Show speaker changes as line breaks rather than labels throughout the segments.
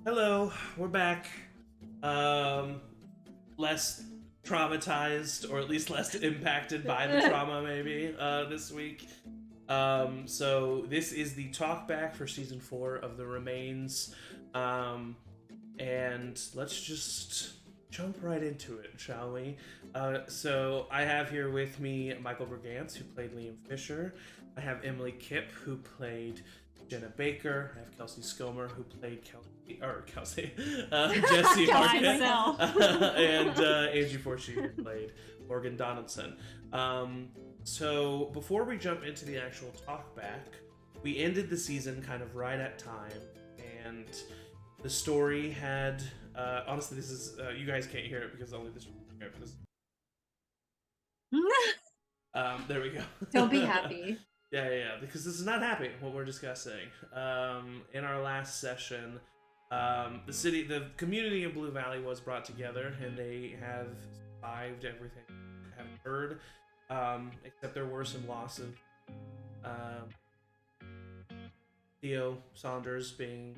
Hello, we're back. Um, Less traumatized, or at least less impacted by the trauma, maybe, this week. So this is the talkback for season 4 of The Remains. And let's just jump right into it, shall we? So I have here with me Michael Brigance, who played Liam Fisher. I have Emily Kipp, who played Jenna Baker. I have Kelsey Skomer, who played Jesse Harkett. And Angie Forshee, who played Morgan Donaldson. So before we jump into the actual talkback, we ended the season kind of right at time, and the story had honestly, this is you guys can't hear it because only this here, but this there we go.
Don't be happy.
Yeah, because this is not happy what we're discussing. In our last session, the community of Blue Valley was brought together, and they have survived everything they have heard, except there were some losses. Theo Saunders being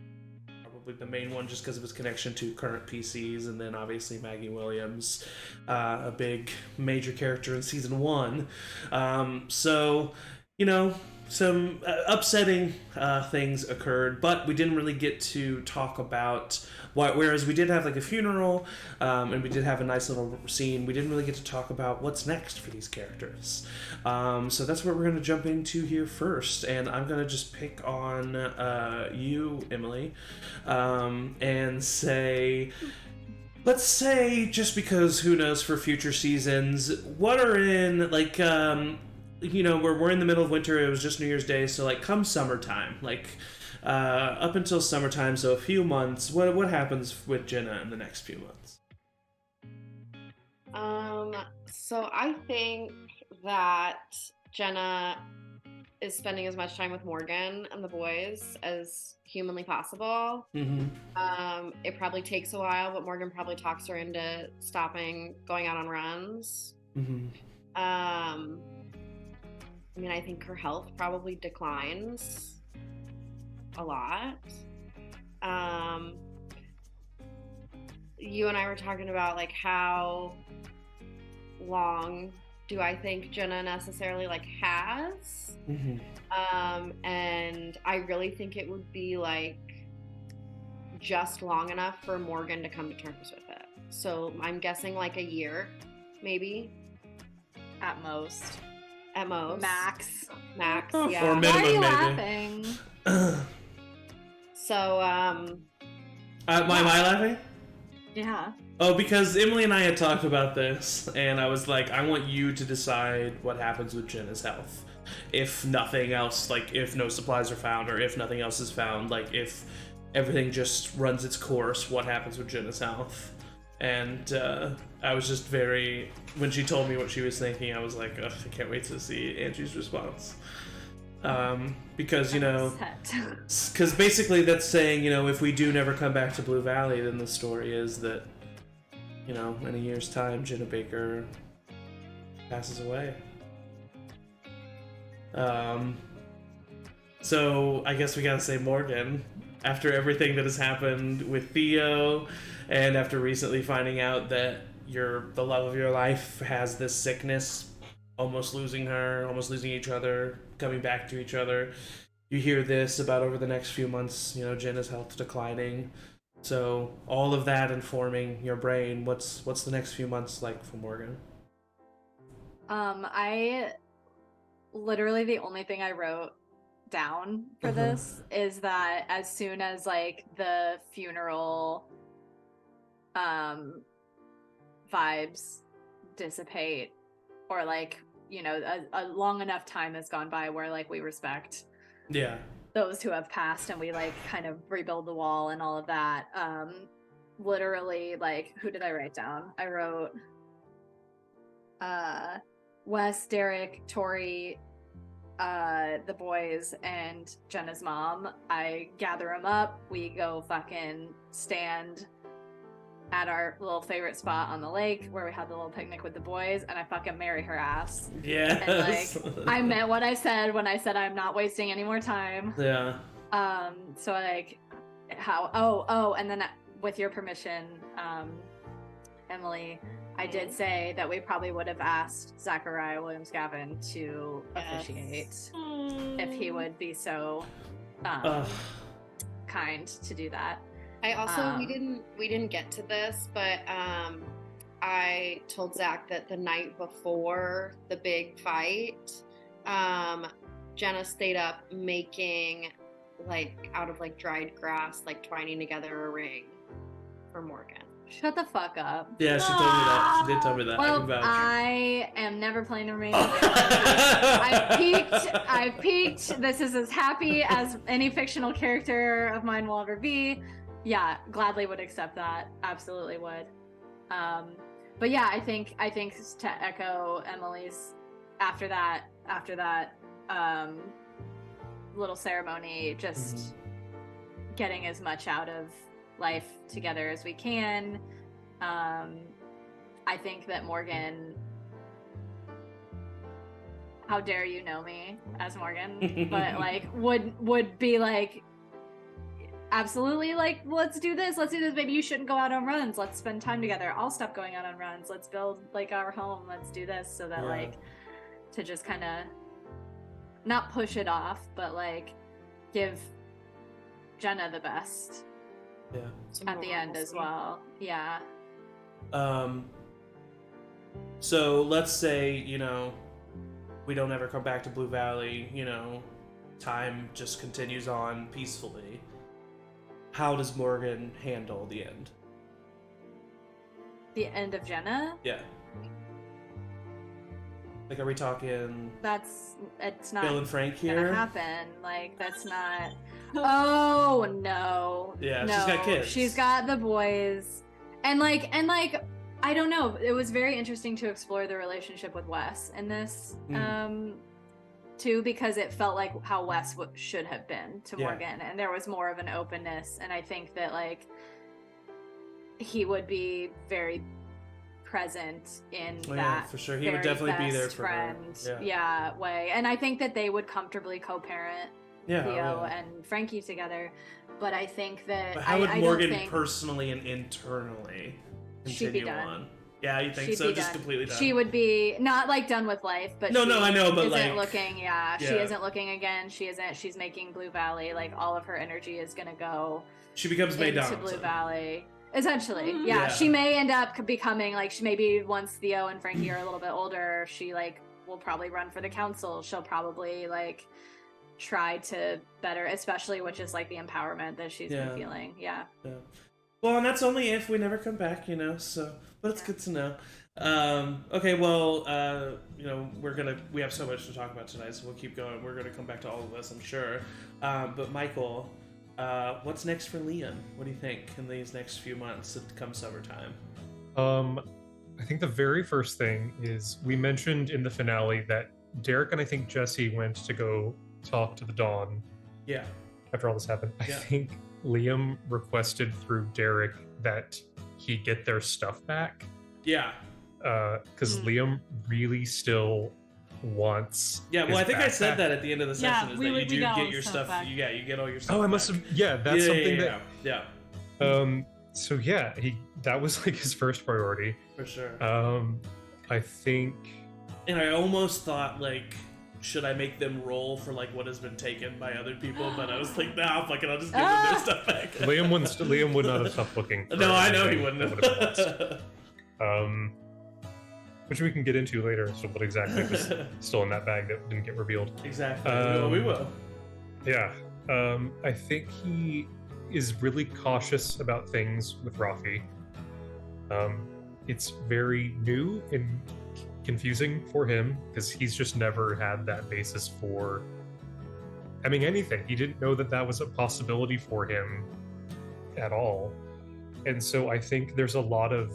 probably the main one, just because of his connection to current PCs, and then obviously Maggie Williams, a big major character in season 1. So, some upsetting things occurred, but we didn't really get to talk about whereas we did have like a funeral, and we did have a nice little scene, we didn't really get to talk about what's next for these characters. So that's what we're going to jump into here first, and I'm going to just pick on you, Emily, and say, let's say, just because who knows for future seasons, what are in, like, we're in the middle of winter, it was just New Year's Day, so, like, come summertime, like, up until summertime, so a few months, what happens with Jenna in the next few months?
So I think that Jenna is spending as much time with Morgan and the boys as humanly possible.
Mm-hmm.
It probably takes a while, but Morgan probably talks her into stopping going out on runs.
Mm-hmm.
I think her health probably declines a lot. You and I were talking about, like, how long do I think Jenna necessarily, like, has?
Mm-hmm.
And I really think it would be, like, just long enough for Morgan to come to terms with it. So I'm guessing, like, a year, maybe.
At most.
Max,
Or
yeah.
minimum,
Why are you
maybe.
laughing?
So,
Am I laughing?
Yeah.
Oh, because Emily and I had talked about this, and I was like, I want you to decide what happens with Jenna's health. If nothing else, like, if no supplies are found, or if nothing else is found, like, if everything just runs its course, what happens with Jenna's health? And I was just when she told me what she was thinking, I was like, ugh, I can't wait to see Angie's response. Because, because basically that's saying, if we do never come back to Blue Valley, then the story is that, in a year's time, Jenna Baker passes away. So I guess we gotta say Morgan, after everything that has happened with Theo, and after recently finding out that the love of your life has this sickness, almost losing her, almost losing each other, coming back to each other. You hear this about over the next few months, Jenna's health declining. So all of that informing your brain, what's the next few months like for Morgan?
I literally, the only thing I wrote down for this is that as soon as, like, the funeral vibes dissipate, or, like, a long enough time has gone by where, like, we respect those who have passed, and we, like, kind of rebuild the wall and all of that. Literally, like, who did I write down? I wrote Wes, Derek, Tori, the boys, and Jenna's mom. I gather them up, we go fucking stand at our little favorite spot on the lake where we had the little picnic with the boys, and I fucking marry her ass.
Yeah.
And, like, I meant what I said when I said I'm not wasting any more time.
Yeah.
So like how and then with your permission, Emily, I did say that we probably would have asked Zachariah Williams-Gavin to officiate if he would be so kind to do that.
I also we didn't get to this, but I told Zach that the night before the big fight, Jenna stayed up making like out of like dried grass, like twining together a ring for Morgan.
Shut the fuck up.
Yeah, she told me that. She did tell me that.
Well, I am never playing the remainder of I've peaked. This is as happy as any fictional character of mine will ever be. Yeah, gladly would accept that. Absolutely would. But yeah, I think to echo Emily's after that little ceremony, just getting as much out of life together as we can. I think that Morgan, how dare you know me as Morgan, but like would be like, absolutely, like, let's do this, maybe you shouldn't go out on runs, let's spend time together, I'll stop going out on runs, let's build like our home, let's do this, so that like to just kind of not push it off, but like give Jenna the best at the end as well.
So let's say, we don't ever come back to Blue Valley, time just continues on peacefully. How does Morgan handle the end?
The end of Jenna?
Yeah. Like, are we talking...
It's not
Bill and Frank here?
Gonna happen. Like, that's not... Oh, no.
Yeah,
no.
She's got kids.
She's got the boys. And like, I don't know. It was very interesting to explore the relationship with Wes in this, too, because it felt like how Wes should have been to Morgan. And there was more of an openness. And I think that, like, he would be very present in that
for sure. He would definitely be there for
friend
her.
Way. And I think that they would comfortably co-parent Theo and Frankie together. But I think that
but how would Morgan personally and internally continue on? Yeah, you think so? Just completely done.
She would be not like done with life, but
I know, but
isn't looking. Yeah, she isn't looking again. She isn't. She's making Blue Valley. Like, all of her energy is gonna go.
She becomes Mae
into Blue Valley. Essentially, she may end up becoming like, maybe once Theo and Frankie are a little bit older, she like will probably run for the council. She'll probably like try to better, especially which is like the empowerment that she's been feeling. Yeah.
Well, and that's only if we never come back, so, but it's good to know. Okay, well, we have so much to talk about tonight, so we'll keep going. We're gonna come back to all of this, I'm sure. But Michael, what's next for Liam? What do you think in these next few months come summertime?
I think the very first thing is, we mentioned in the finale that Derek and I think Jesse went to go talk to the Dawn.
Yeah.
After all this happened. I think Liam requested through Derek that he get their stuff back.
Yeah.
Because Liam really still wants.
Yeah, well, I think I said that at the end of the session, is that you do get your stuff.
Back.
You get all your stuff.
Oh, I must have. Yeah, that's something that.
Yeah.
So yeah, that was like his first priority.
For sure.
I think.
And I almost thought, like, should I make them roll for like what has been taken by other people? But I was like, nah, fuck it, I'll just give them their stuff back.
Liam would not have stopped looking.
No, I know he wouldn't have.
Which we can get into later. So what exactly was still in that bag that didn't get revealed?
Exactly. We will.
Yeah. I think he is really cautious about things with Rafi. It's very new and confusing for him because he's just never had that basis for anything. He didn't know that was a possibility for him at all. And so I think there's a lot of,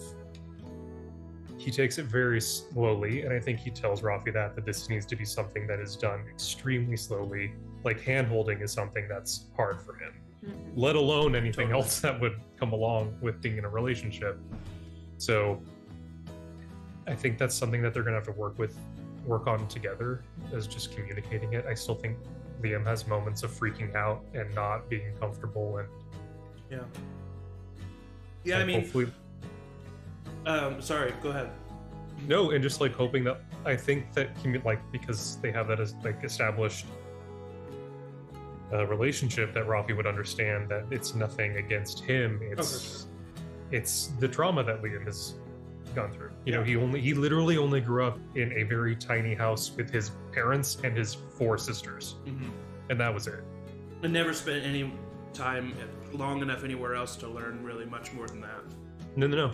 he takes it very slowly, and I think he tells Rafi that this needs to be something that is done extremely slowly. Like, hand-holding is something that's hard for him, let alone anything else that would come along with being in a relationship. So I think that's something that they're going to have to work on together, as just communicating it. I still think Liam has moments of freaking out and not being comfortable, and
yeah, I mean,
hopefully,
sorry, go ahead.
no, and just like hoping that, I think that because they have that as like established relationship, that Rafi would understand that it's nothing against him. It's the trauma that Liam has gone through. You know, he literally only grew up in a very tiny house with his parents and his 4 sisters, and that was it.
And never spent any time long enough anywhere else to learn really much more than that.
No.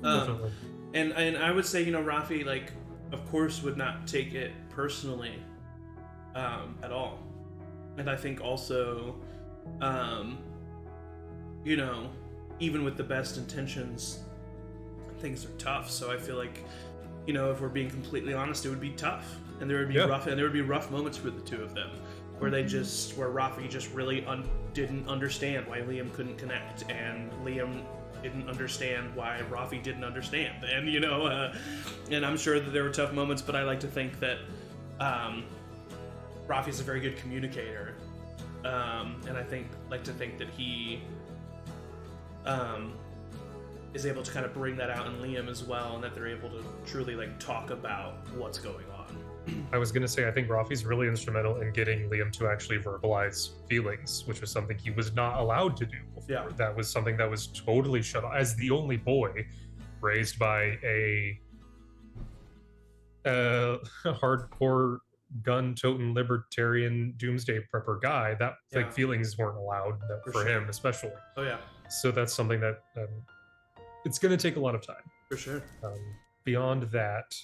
Definitely.
And I would say, you know, Rafi, like, of course, would not take it personally at all. And I think also, you know, even with the best intentions, things are tough. So I feel like, you know, if we're being completely honest, it would be tough, and there would be rough moments for the two of them, where where Rafi just really didn't understand why Liam couldn't connect, and Liam didn't understand why Rafi didn't understand, and you know, and I'm sure that there were tough moments, but I like to think that Rafi's a very good communicator, and I like to think that he is able to kind of bring that out in Liam as well, and that they're able to truly like talk about what's going on.
I was gonna say, I think Rafi's really instrumental in getting Liam to actually verbalize feelings, which was something he was not allowed to do before.
Yeah.
That was something that was totally shut off. As the only boy raised by a hardcore gun-toting libertarian doomsday prepper guy, that like feelings weren't allowed for him especially.
Oh yeah.
So that's something that it's going to take a lot of time.
For sure.
Beyond that,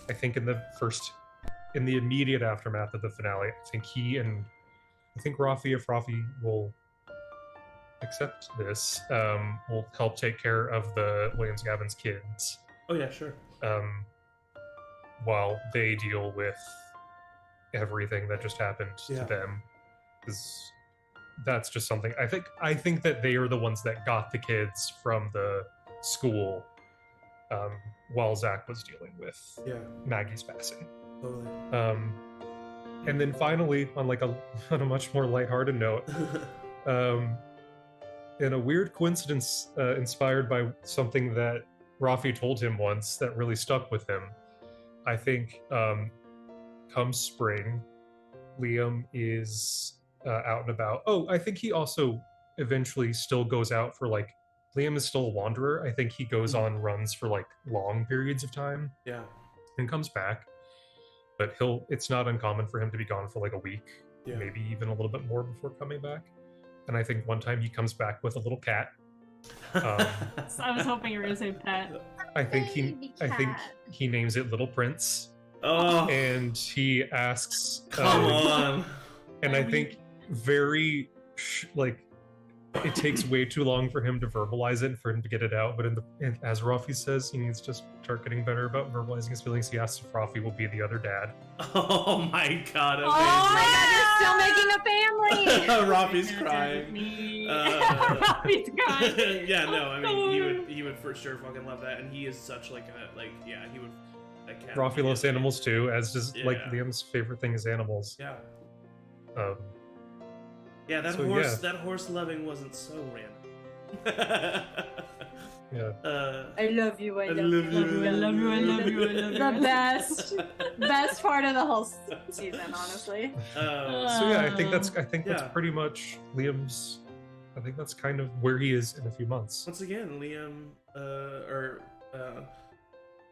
I think in the immediate aftermath of the finale, I think Rafi, if Rafi will accept this, will help take care of the Williams-Gavin's kids.
Oh yeah, sure.
While they deal with everything that just happened to them, because that's just something I think that they are the ones that got the kids from the school while Zach was dealing with Maggie's passing.
Totally.
And then finally, on a much more lighthearted note, in a weird coincidence inspired by something that Rafi told him once that really stuck with him, I think come spring, Liam is out and about. Oh, I think he also eventually still goes out for Liam is still a wanderer. I think he goes on runs for long periods of time.
Yeah.
And comes back. But it's not uncommon for him to be gone for a week, maybe even a little bit more before coming back. And I think one time he comes back with a little cat.
I was hoping you were gonna say pet.
I think he names it Little Prince.
Oh.
And he asks,
come on.
And I think very it takes way too long for him to verbalize it and for him to get it out. But as Rafi says, he needs to start getting better about verbalizing his feelings. He asks if Rafi will be the other dad.
Oh my god! Amazing.
Oh my god! You're still making a family.
Rafi's crying.
Rafi's crying.
Yeah, no, I mean he would for sure fucking love that, and he is such he would.
Rafi loves animals too, as just Liam's favorite thing is animals.
Yeah. Yeah, that horse loving wasn't so random.
Yeah.
I love you. I love you.
I love you. I love you. I love you.
The best part of the whole season, honestly.
So yeah, I think that's pretty much Liam's. I think that's kind of where he is in a few months.
Once again, Liam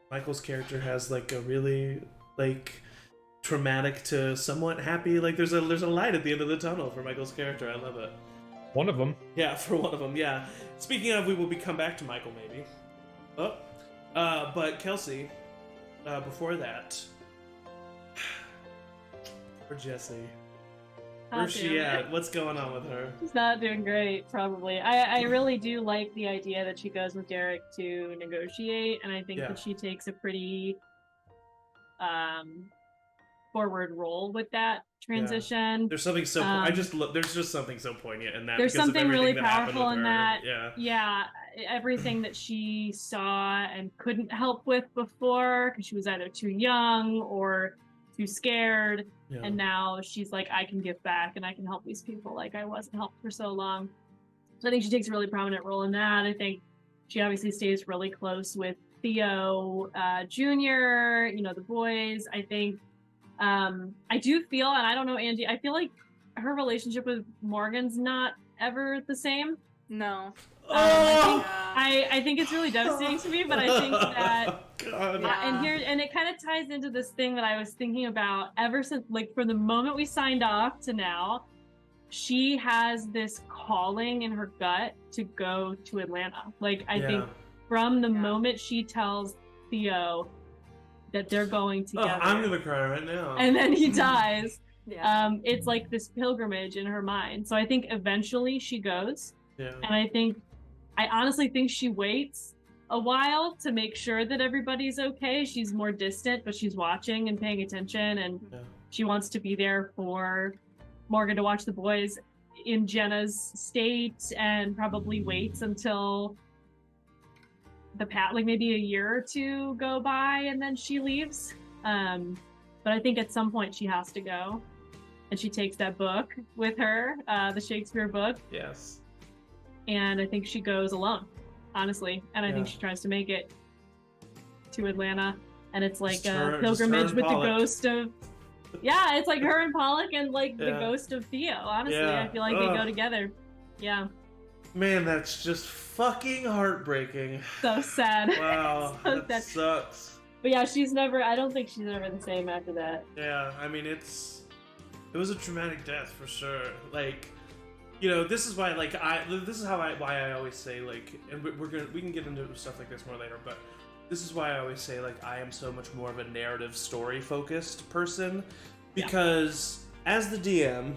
Michael's character has a really traumatic to somewhat happy. There's a light at the end of the tunnel for Michael's character. I love it.
One of them.
Yeah, for one of them. Yeah. Speaking of, we will come back to Michael maybe. But Kelsey, before that, poor Jessie. Where's she at? What's going on with her?
She's not doing great, probably. I really do like the idea that she goes with Derek to negotiate, and I think that she takes a pretty forward role with that transition.
There's something so there's just something so poignant in that.
There's something really powerful in that.
Yeah,
everything that she saw and couldn't help with before because she was either too young or too scared. And now she's like, I can give back and I can help these people like I wasn't helped for so long. So I think she takes a really prominent role in that. I think she obviously stays really close with Theo Jr., the boys. I think I do feel, and I don't know, Angie, I feel like her relationship with Morgan's not ever the same.
No.
I think it's really devastating to me, but I think that and it kind of ties into this thing that I was thinking about ever since, like, from the moment we signed off to now, she has this calling in her gut to go to Atlanta. Like, I think from the moment she tells Theo that they're going together.
Oh, I'm gonna cry right now.
And then he dies. It's like this pilgrimage in her mind. So I think eventually she goes. Yeah. And I honestly think she waits a while to make sure that everybody's okay. She's more distant, but she's watching and paying attention, and she wants to be there for Morgan to watch the boys in Jenna's state, and probably waits until like maybe a year or two go by and then she leaves. But I think at some point she has to go, and she takes that book with her, the Shakespeare book.
Yes.
And I think she goes alone, honestly. And I think she tries to make it to Atlanta. And it's like a pilgrimage with the ghost of... Yeah, it's like her and Pollock and like the ghost of Theo. Honestly, I feel like they go together. Yeah.
Man, that's just fucking heartbreaking.
So sad.
Wow, that sucks.
But yeah, I don't think she's ever the same after that.
Yeah, I mean, it was a traumatic death for sure. Like, this is why, like, why I always say, like, and we can get into stuff like this more later, but this is why I always say, like, I am so much more of a narrative story focused person, because as the DM,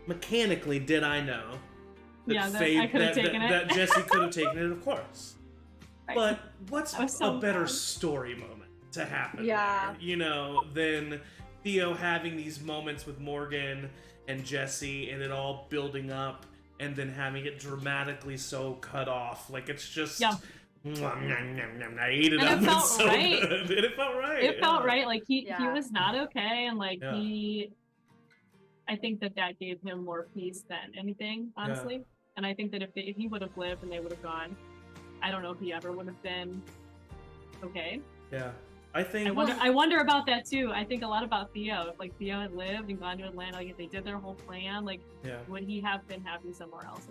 mechanically, did I know that Jesse could have taken it, of course. Right. But what's a better story moment to happen there, than Theo having these moments with Morgan and Jesse, and it all building up, and then having it dramatically so cut off. Like, it's just... I ate it up.
It felt right.
Good. And it felt right.
It felt right. Like, he was not okay, and like I think that gave him more peace than anything, honestly. Yeah. And I think that if he would have lived and they would have gone, I don't know if he ever would have been okay.
Yeah.
I wonder about that too. I think a lot about Theo. If like Theo had lived and gone to Atlanta, like if they did their whole plan, like would he have been happy somewhere else?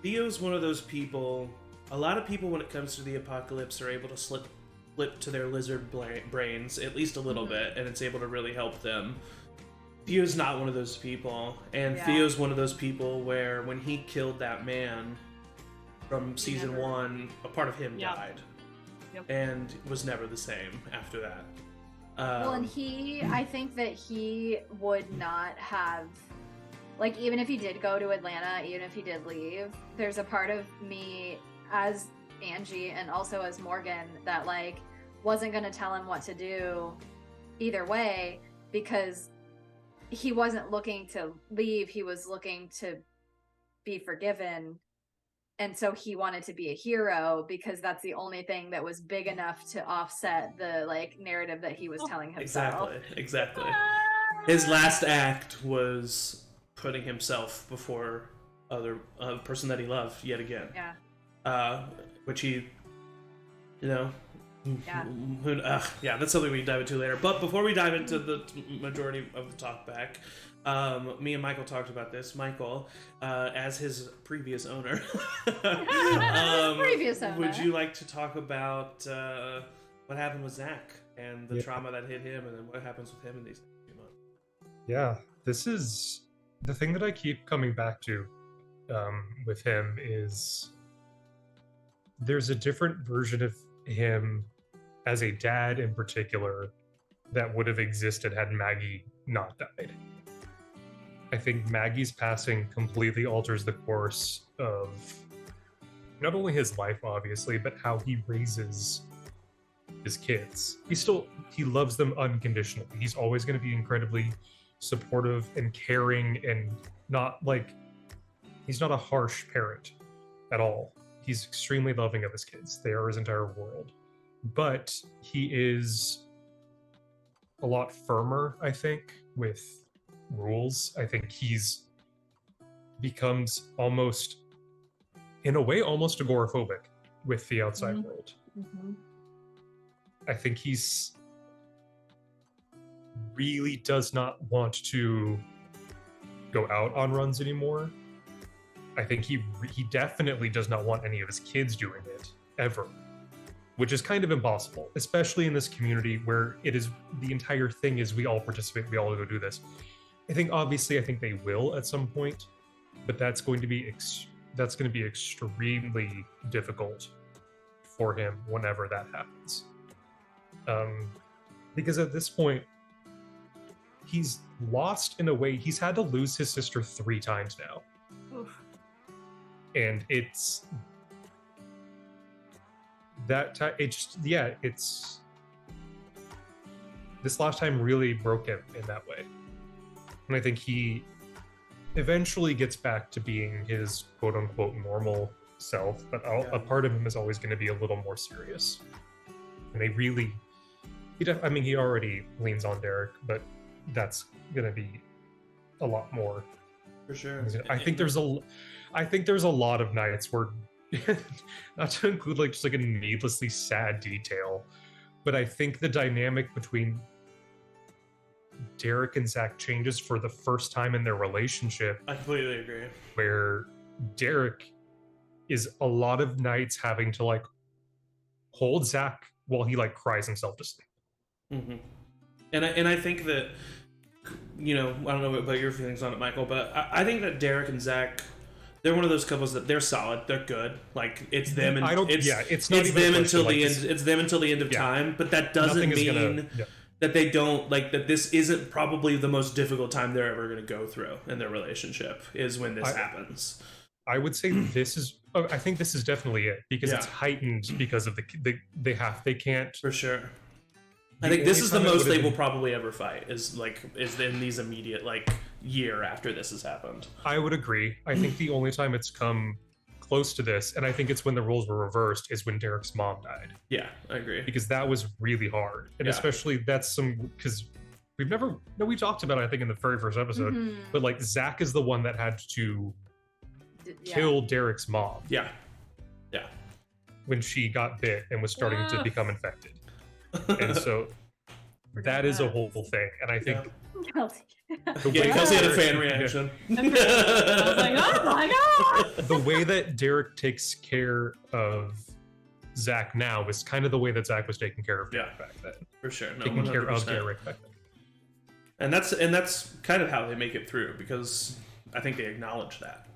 Theo's one of those people. A lot of people, when it comes to the apocalypse, are able to flip to their lizard brains at least a little bit, and it's able to really help them. Theo's not one of those people, and Theo's one of those people where when he killed that man from season 1, a part of him died. And was never the same after that.
Well, and I think that he would not have, like, even if he did go to Atlanta, even if he did leave, there's a part of me as Angie and also as Morgan that, like, wasn't going to tell him what to do either way, because he wasn't looking to leave, he was looking to be forgiven. And so he wanted to be a hero because that's the only thing that was big enough to offset the, like, narrative that he was telling himself.
Exactly. His last act was putting himself before a person that he loved yet again. Yeah. Which he, that's something we can dive into later. But before we dive into the majority of the talkback, me and Michael talked about this. Michael, as his previous owner, would you like to talk about what happened with Zach and the trauma that hit him, and then what happens with him in these few months?
Yeah, this is the thing that I keep coming back to with him is there's a different version of him as a dad in particular that would have existed had Maggie not died. I think Maggie's passing completely alters the course of not only his life, obviously, but how he raises his kids. He loves them unconditionally. He's always going to be incredibly supportive and caring, and he's not a harsh parent at all. He's extremely loving of his kids. They are his entire world. But he is a lot firmer, I think, with rules. I think he's becomes almost, in a way, almost agoraphobic with the outside world. I think he's really does not want to go out on runs anymore. I think he definitely does not want any of his kids doing it ever, which is kind of impossible, especially in this community where it is the entire thing is we all participate, we all go do this. I think they will at some point, but that's going to be extremely difficult for him whenever that happens. Because at this point, he's lost in a way. He's had to lose his sister 3 times now. Oof. And it's this last time really broke him in that way. And I think he eventually gets back to being his quote unquote normal self, but a part of him is always going to be a little more serious. And he already leans on Derek, but that's going to be a lot more.
For sure.
I think there's a lot of nights where, not to include like just like a needlessly sad detail, but I think the dynamic between Derek and Zach changes for the first time in their relationship.
I completely agree.
Where Derek is a lot of nights having to like hold Zach while he like cries himself to sleep.
Mm-hmm. And I think that, I don't know about your feelings on it, Michael, but I think that Derek and Zach, they're one of those couples that they're solid, they're good. Like it's them and it's them until the end. It's them until the end of time. But that doesn't mean that they don't that this isn't probably the most difficult time they're ever going to go through in their relationship is when this happens.
I would say I think this is definitely it because it's heightened because of they can't
for sure. I think this is the most they will probably ever fight is in these immediate year after this has happened.
I would agree. I think the only time it's come close to this, and I think it's when the roles were reversed, is when Derek's mom died.
Yeah, I agree.
Because that was really hard. And especially because we talked about it, I think in the very first episode, but Zach is the one that had to kill Derek's mom.
Yeah.
When she got bit and was starting to become infected. And so that is a whole thing. And I think
Kelsey had a fan reaction.
I was like, oh my god!
The way that Derek takes care of Zach now is kind of the way that Zach was taking care of Derek back then.
For sure. No,
taking
100%.
care of Derek back then.
And that's kind of how they make it through, because I think they acknowledge that.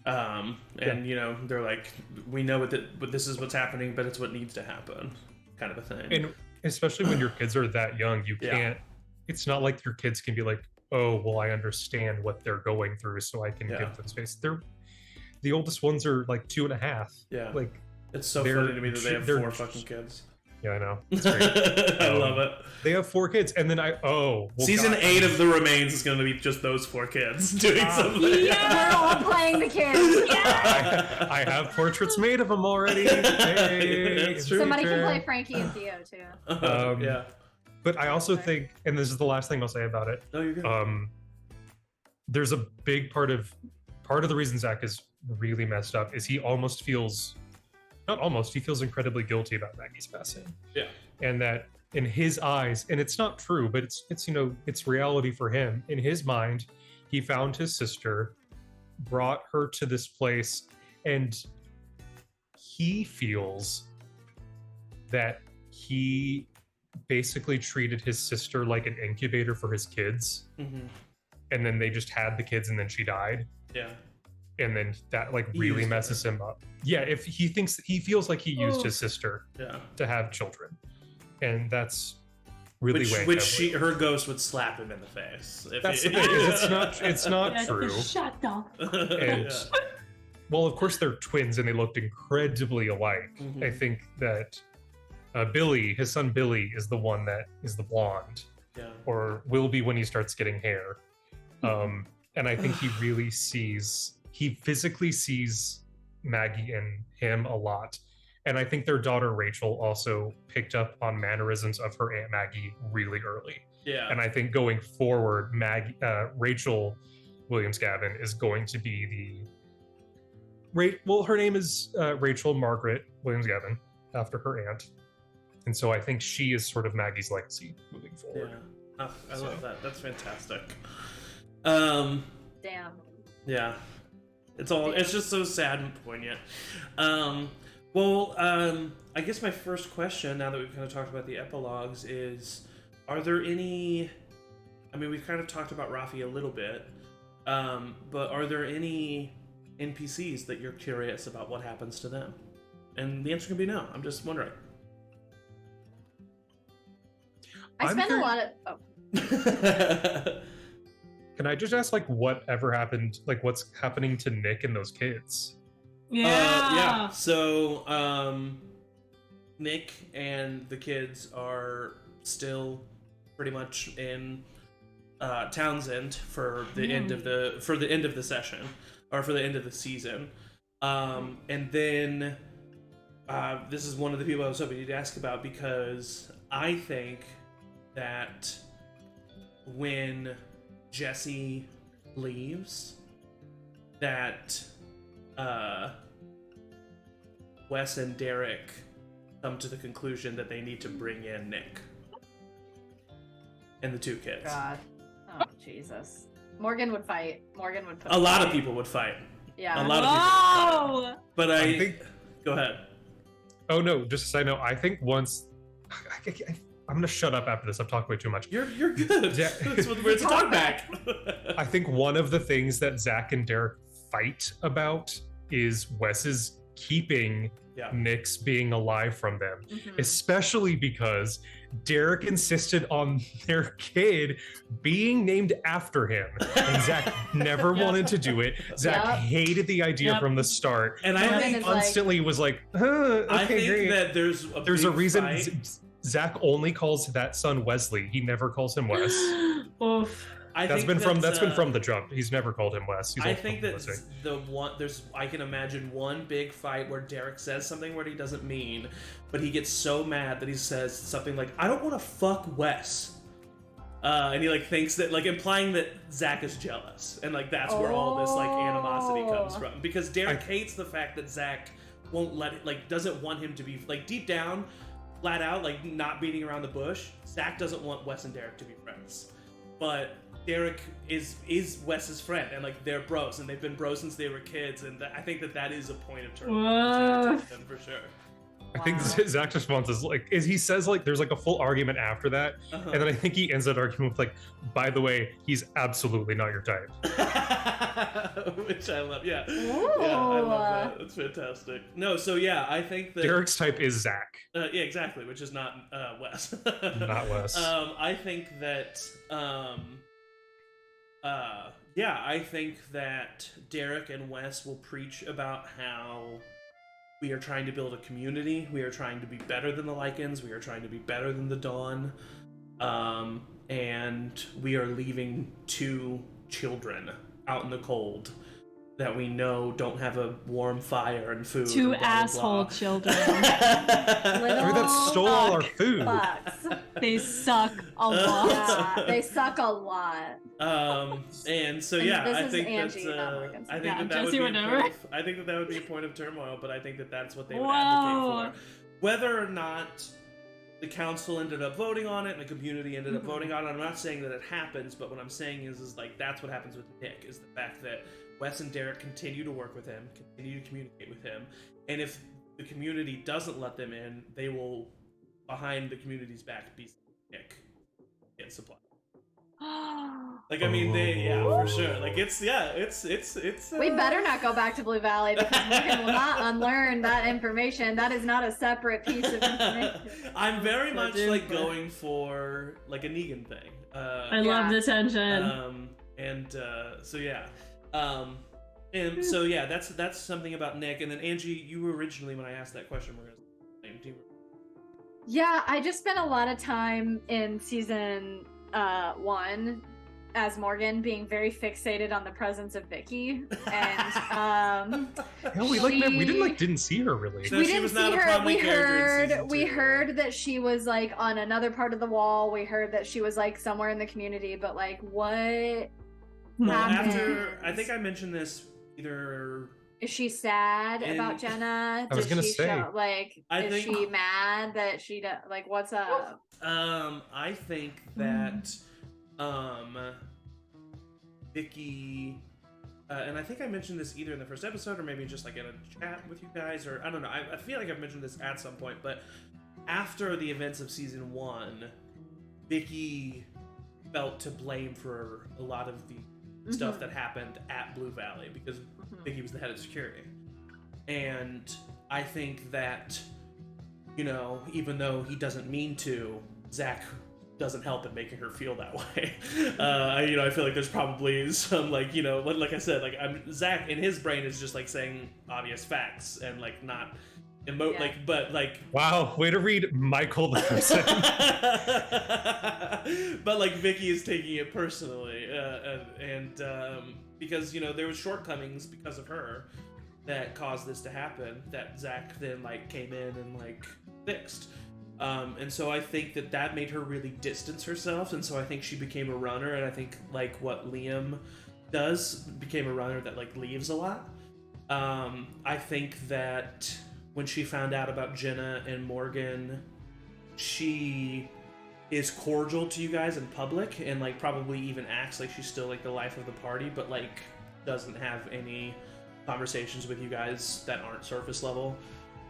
They're like, we know but this is what's happening, but it's what needs to happen, kind of a thing.
And especially when your kids are that young, you can't. It's not like your kids can be like, oh, well, I understand what they're going through, so I can give them space. The oldest ones are 2.5.
Yeah, it's so funny to me that they have 4 fucking kids.
Yeah, I know. It's great.
I love it.
They have 4 kids, and then
season 8 of The Remains is going to be just those 4 kids doing something.
Yeah, we're all playing the kids. Yeah.
I have portraits made of them already. Hey,
somebody can play Frankie and Theo too.
Yeah.
But I also think, and this is the last thing I'll say about it.
No, you're good.
There's a big part of the reason Zach is really messed up is he feels incredibly guilty about Maggie's passing.
Yeah.
And that in his eyes, and it's not true, but it's reality for him. In his mind, he found his sister, brought her to this place, and he feels that he basically treated his sister like an incubator for his kids. Mm-hmm. And then they just had the kids and then she died.
Yeah.
And then that really messes him up. Yeah, if he feels like he used his sister to have children. And that's really
her ghost would slap him in the face.
That's the thing, it's not true.
Shut up.
And well, of course they're twins and they looked incredibly alike. Mm-hmm. I think that Billy, his son Billy, is the one that is the blonde.
Yeah.
Or will be when he starts getting hair. And I think he physically sees Maggie and him a lot. And I think their daughter Rachel also picked up on mannerisms of her Aunt Maggie really early.
Yeah.
And I think going forward, Rachel Williams-Gavin is going to be her name is Rachel Margaret Williams-Gavin, after her aunt. And so I think she is sort of Maggie's legacy moving forward.
Yeah. Oh, I love that. That's fantastic.
Damn.
Yeah. It's just so sad and poignant. I guess my first question, now that we've kind of talked about the epilogues, is, are there any, I mean, we've kind of talked about Rafi a little bit, but are there any NPCs that you're curious about what happens to them? And the answer can be no. I'm just wondering.
I spent a lot of...
Can I just ask, like, whatever happened, like, what's happening to Nick and those kids?
Yeah. So, Nick and the kids are still pretty much in Townsend for the end of the session, or for the end of the season. And then this is one of the people I was hoping you'd ask about, because I think that when Jesse leaves, that Wes and Derek come to the conclusion that they need to bring in Nick and the two kids.
God. Oh, Jesus. Morgan would fight. Morgan would put
a lot of people would fight.
Yeah.
A lot of people would fight. But
I think...
Go ahead.
Oh, no, just a side note. I think once... I'm going to shut up after this. I've talked way too much.
You're good. Yeah. It's a talkback.
I think one of the things that Zach and Derek fight about is Wes's keeping Nick's being alive from them, especially because Derek insisted on their kid being named after him, and Zach never wanted to do it. Zach hated the idea from the start,
and I think
constantly was like, okay,
I think
great.
That there's a
reason
fight.
Zach only calls that son Wesley. He never calls him Wes.
Oof.
That's been from the jump. He's never called him Wes.
I think that I can imagine one big fight where Derek says something where he doesn't mean, but he gets so mad that he says something like, "I don't want to fuck Wes," and he like thinks that, like, implying that Zach is jealous, and like that's where all this like animosity comes from, because Derek hates the fact that Zach won't let it, like, doesn't want him to be, like, deep down, flat out, like, not beating around the bush. Zach doesn't want Wes and Derek to be friends, but Derek is Wes's friend, and like they're bros, and they've been bros since they were kids, and I think that is a point of turn for sure.
I think Zach's response is he says, like, there's like a full argument after that, and then I think he ends that argument with, like, by the way, he's absolutely not your type.
Which I love. Yeah. Yeah, I love that. That's fantastic. No, so yeah, I think that
Derek's type is Zach.
Yeah, exactly, which is not Wes.
Not Wes.
I think that I think that Derek and Wes will preach about how we are trying to build a community. We are trying to be better than the Lycans. We are trying to be better than the Dawn. And we are leaving 2 children out in the cold that we know don't have a warm fire and food.
2 asshole children.
That stole all our food.
They suck a lot.
Yeah, they suck a lot.
And so I think that would be a point of turmoil, but I think that that's what they would advocate for. Whether or not the council ended up voting on it and the community ended up voting on it, I'm not saying that it happens, but what I'm saying is like that's what happens with Nick, is the fact that Wes and Derek continue to work with him, continue to communicate with him, and if the community doesn't let them in, they will, behind the community's back, be Nick and supply. Like, I mean, for sure. Like, it's.
We better not go back to Blue Valley, because Morgan will not unlearn that information. That is not a separate piece of information.
I'm very much like going for like a Negan thing.
I love the tension.
That's something about Nick. And then Angie, you were originally, when I asked that question,
Yeah, I just spent a lot of time in season 1 as Morgan being very fixated on the presence of Vicky, and
we didn't see her really.
So
we
she
didn't
was
see
not a
her.
prominent character in season
We
2.
heard that she was like on another part of the wall. We heard that she was like somewhere in the community, but like what
Well,
happened?
I think I mentioned this either.
Is she sad about Jenna?
I was gonna say.
Is she mad that she like? What's up?
I think that Vicky, and I think I mentioned this either in the first episode or maybe just like in a chat with you guys, or I don't know. I feel like I've mentioned this at some point, but after the events of season 1, Vicky felt to blame for a lot of the stuff that happened at Blue Valley because Vicky was the head of security. And I think that, you know, even though he doesn't mean to, Zach doesn't help in making her feel that way. You know, I feel like there's probably some, like, you know, like I said, like Zach in his brain is just like saying obvious facts and like not like, but like,
wow, way to read Michael the person.
But like Vicky is taking it personally, and because, you know, there was shortcomings because of her that caused this to happen that Zach then like came in and like fixed. And so I think that made her really distance herself, and so I think she became a runner, and I think like what Liam does became a runner that like leaves a lot. I think that when she found out about Jenna and Morgan, she is cordial to you guys in public and like probably even acts like she's still like the life of the party, but like doesn't have any conversations with you guys that aren't surface level,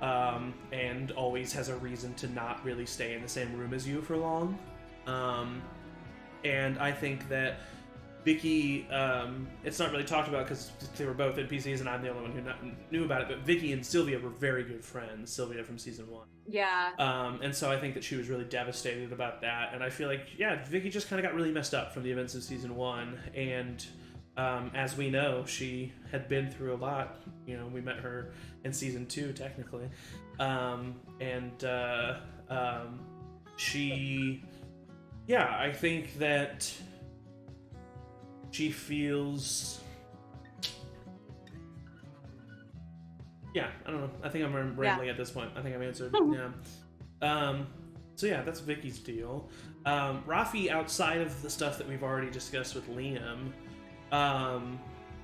and always has a reason to not really stay in the same room as you for long. And I think that Vicky, it's not really talked about because they were both NPCs and I'm the only one who knew about it, but Vicky and Sylvia were very good friends, Sylvia from season 1.
Yeah.
And so I think that she was really devastated about that, and I feel like, yeah, Vicky just kind of got really messed up from the events of season 1, and as we know, she had been through a lot. You know, we met her in season 2, technically. She, yeah, I think that she feels, yeah, I don't know. I think I'm rambling at this point. I think I've answered. Yeah. So yeah, that's Vicky's deal. Rafi, outside of the stuff that we've already discussed with Liam,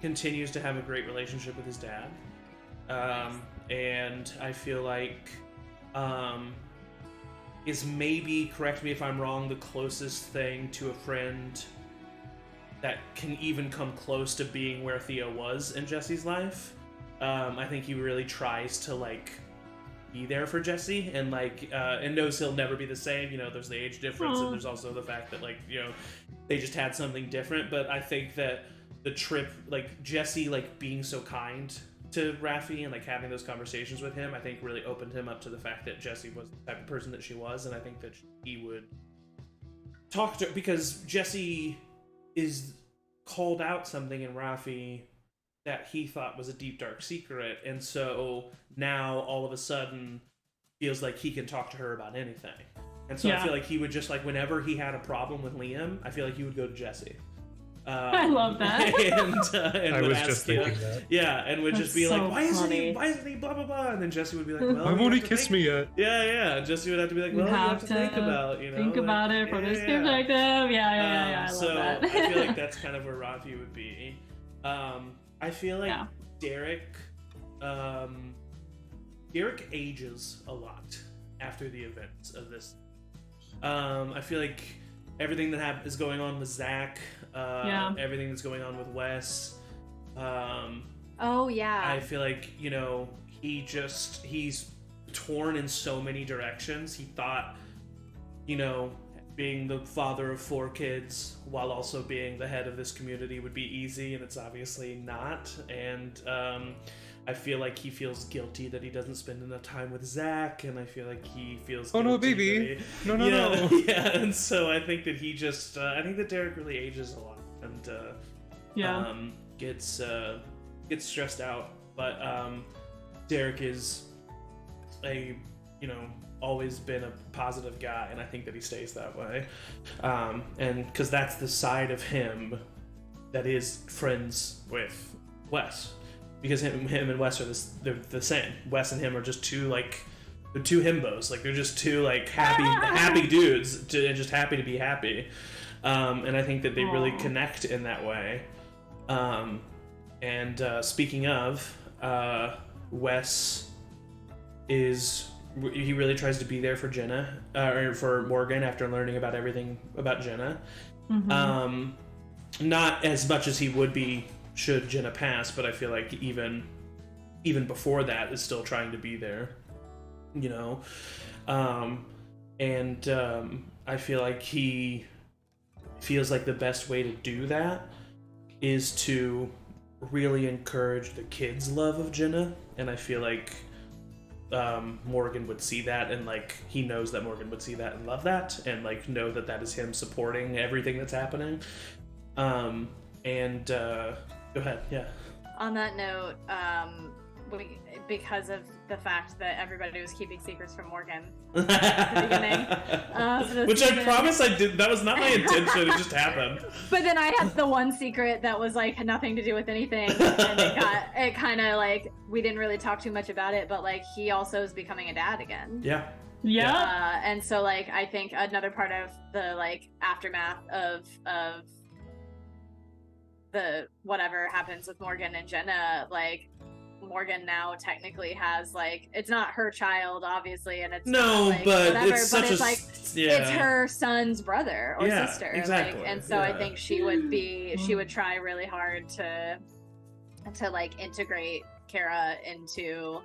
continues to have a great relationship with his dad. And I feel like is maybe, correct me if I'm wrong, the closest thing to a friend that can even come close to being where Theo was in Jesse's life. I think he really tries to like be there for Jesse, and like and knows he'll never be the same. You know, there's the age difference, and there's also the fact that like, you know, they just had something different. But I think that the trip, like Jesse like being so kind to Rafi and like having those conversations with him, I think really opened him up to the fact that Jessie was the type of person that she was, and I think that he would talk to her because Jesse is called out something in Rafi that he thought was a deep dark secret, and so now all of a sudden feels like he can talk to her about anything. And so I feel like he would just like, whenever he had a problem with Liam, I feel like he would go to Jesse.
I love that.
And
I was just thinking that.
Yeah, and would just be
so
like, why isn't
funny.
he blah blah blah, and then Jesse would be like, well,
Why won't he kiss me yet?
Yeah, and Jesse would have to be like, well, you have to think about, you know,
think
like,
about it from his perspective. Yeah, I love
so
that.
I feel like that's kind of where Rafi would be. I feel like Derek ages a lot after the events of this. I feel like everything that is going on with Zach, everything that's going on with Wes.
Oh yeah.
I feel like, you know, he's torn in so many directions. He thought, you know, being the father of 4 kids while also being the head of this community would be easy, and it's obviously not. And I feel like he feels guilty that he doesn't spend enough time with Zach, and I feel like he feels guilty
no, baby. No.
Yeah, and so I think that he just I think that Derek really ages a lot and gets stressed out. But Derek is a always been a positive guy, and I think that he stays that way. And because that's the side of him that is friends with Wes, because him and Wes are they're the same. Wes and him are just they're two himbos. Like, they're just two like happy dudes, and just happy to be happy. And I think that they really connect in that way. And speaking of, Wes he really tries to be there for Jenna, or for Morgan, after learning about everything about Jenna. Mm-hmm. Not as much as he would be should Jenna pass, but I feel like even before that is still trying to be there, and I feel like he feels like the best way to do that is to really encourage the kids' love of Jenna, and I feel like Morgan would see that, and like he knows that Morgan would see that and love that, and like know that that is him supporting everything that's happening. Go ahead. Yeah.
On that note, because of the fact that everybody was keeping secrets from Morgan at the beginning,
which season. I promise I did. That was not my intention. It just happened.
But then I had the one secret that was like nothing to do with anything, and it kind of like we didn't really talk too much about it. But like he also is becoming a dad again.
Yeah.
Yeah.
And so like I think another part of the like aftermath of the whatever happens with Morgan and Jenna, like Morgan now technically has like, it's not her child obviously, and it's
no,
not, like,
but
whatever,
it's
but
such
it's
a
like it's her son's brother or sister,
exactly.
Like, and so I think she would try really hard to like integrate Kara into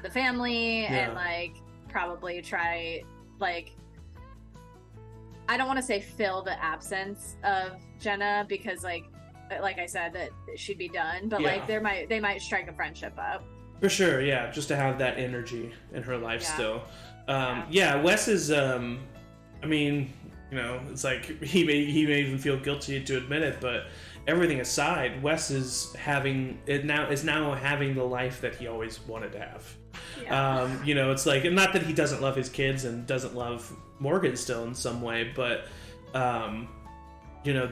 the family, and like probably try like, I don't want to say fill the absence of Jenna, because like I said, that she'd be done, but like they might strike a friendship up
for sure. Yeah, just to have that energy in her life still. Wes is I mean, it's like he may even feel guilty to admit it, but everything aside, Wes is having the life that he always wanted to have. It's like, not that he doesn't love his kids and doesn't love Morgan still in some way, but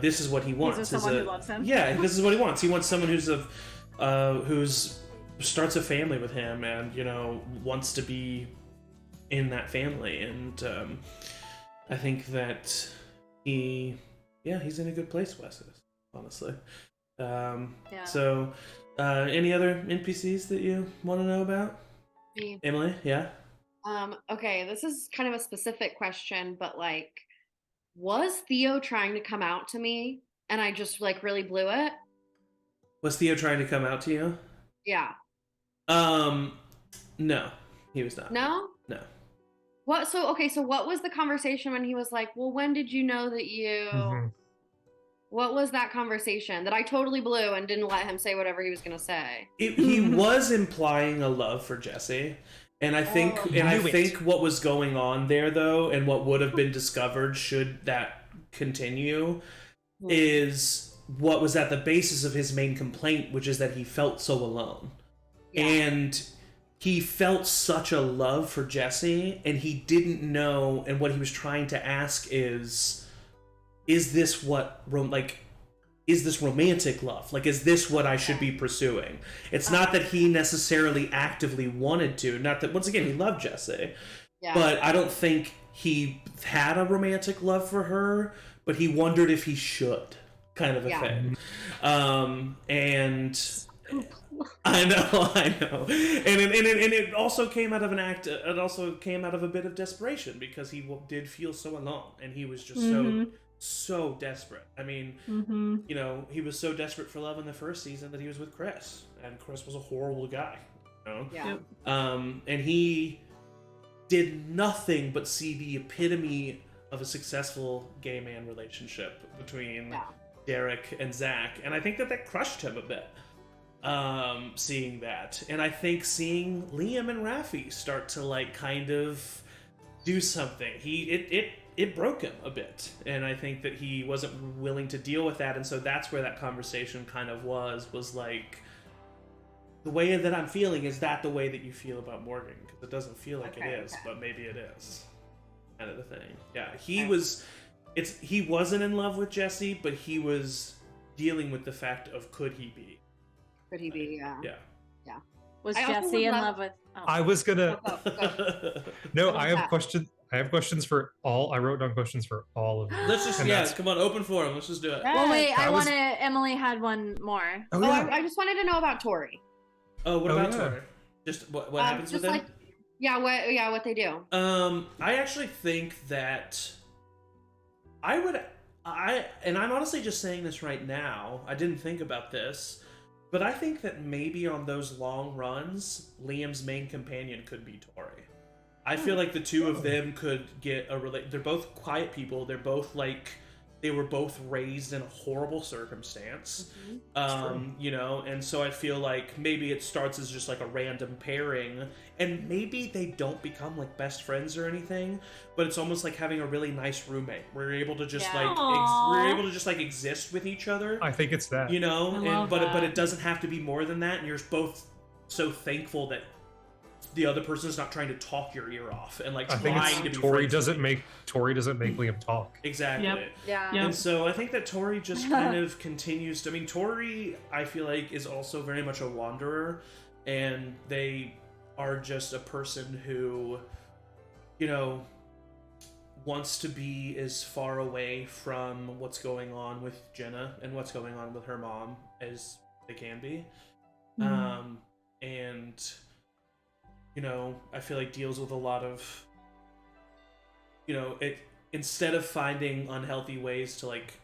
this is what he wants.
He's someone who loves him.
Yeah, this is what he wants. He wants someone who's starts a family with him, and wants to be in that family. And I think that he's in a good place. Wes is, honestly. So, any other NPCs that you want to know about?
Me.
Emily, yeah.
Okay, this is kind of a specific question, but like, was Theo trying to come out to me and I just like really blew it?
Was Theo trying to come out to you?
Yeah.
No, he was not.
No?
No.
What? So what was the conversation when he was like, well, when did you know that you... Mm-hmm. What was that conversation that I totally blew and didn't let him say whatever he was going to say?
He was implying a love for Jesse. And I think what was going on there, though, and what would have been discovered should that continue, is what was at the basis of his main complaint, which is that he felt so alone. Yeah. And he felt such a love for Jesse, and he didn't know, and what he was trying to ask is this romantic love? Like, is this what I should be pursuing? It's not that he necessarily actively wanted to. Not that, once again, he loved Jesse. Yeah. But I don't think he had a romantic love for her, but he wondered if he should, kind of a thing. And I know. And it also came out of an act, it also came out of a bit of desperation, because he did feel so alone, and he was just so desperate. I mean, he was so desperate for love in the first season that he was with Chris, and Chris was a horrible guy.
Yeah.
And he did nothing but see the epitome of a successful gay man relationship between Derek and Zach, and I think that crushed him a bit. Seeing that, and I think seeing Liam and Raffi start to like kind of do something, it broke him a bit, and I think that he wasn't willing to deal with that, and so that's where that conversation kind of was like, the way that I'm feeling, is that the way that you feel about Morgan? Because it doesn't feel like it is, but maybe it is. Kind of the thing. Yeah, he wasn't in love with Jesse, but he was dealing with the fact of could he be?
Could he be? Yeah.
Was Jesse in love with? Oh.
I was gonna. No, I have
that?
questions. I have questions for all. I wrote down questions for all of you.
Let's just come on, open forum. Let's just do it.
Well, wait, Emily had one more.
Oh, yeah. I just wanted to know about Tori.
Oh, what about Tori? Just what happens with them?
What they do.
I actually think that and I'm honestly just saying this right now. I didn't think about this, but I think that maybe on those long runs, Liam's main companion could be Tori. I feel like the two of them could get they're both quiet people. They're both they were both raised in a horrible circumstance. You know, and so I feel like maybe it starts as just like a random pairing, and maybe they don't become like best friends or anything, but it's almost like having a really nice roommate. We're able to just exist with each other.
I think it's that.
You know, but it doesn't have to be more than that, and you're both so thankful that the other person's not trying to talk your ear off and like trying to be
Tori doesn't make Liam talk.
Exactly.
Yep.
Yeah.
And so I think that Tori just kind of continues to, I mean, Tori, I feel like, is also very much a wanderer, and they are just a person who, you know, wants to be as far away from what's going on with Jenna and what's going on with her mom as they can be. And you know, I feel like deals with a lot of, you know, it instead of finding unhealthy ways to like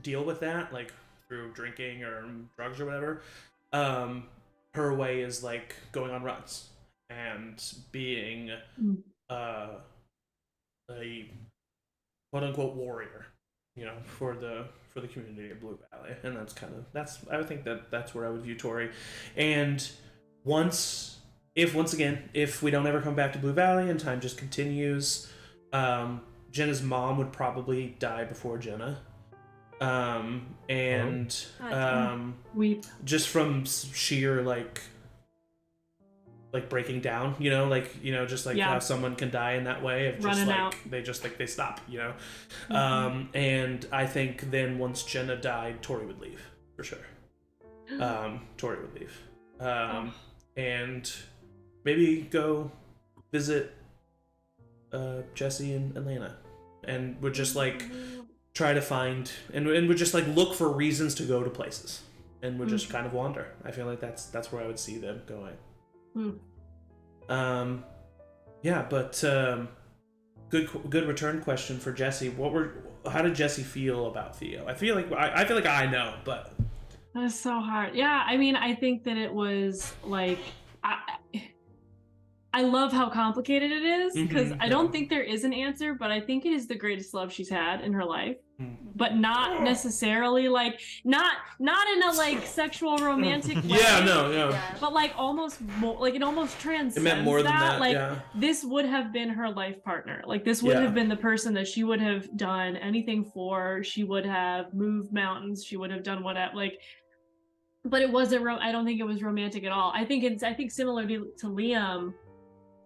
deal with that, like through drinking or drugs or whatever, her way is like going on runs and being a quote unquote warrior, you know, for the community of Blue Valley. And I would think that's where I would view Tori. And once if we don't ever come back to Blue Valley and time just continues, Jenna's mom would probably die before Jenna.
Weep.
Just from sheer like breaking down, you know, like, you know, just like how someone can die in that way of just
running
like
out.
they stop, you know. And I think then once Jenna died, Tori would leave for sure. Tori would leave, and maybe go visit Jesse and Elena, and would just like try to find and would just like look for reasons to go to places, and would just kind of wander. I feel like that's where I would see them going. Good return question for Jesse. How did Jesse feel about Theo? I feel like I know, but
that's so hard. Yeah, I mean, I think that it was like I love how complicated it is, because I don't think there is an answer, but I think it is the greatest love she's had in her life. But not necessarily like not in a like sexual romantic way.
No.
But like almost like it almost transcends
it meant more than that.
Like this would have been her life partner. Like this would have been the person that she would have done anything for. She would have moved mountains. She would have done whatever. Like, but it wasn't. I don't think it was romantic at all. I think similar to Liam,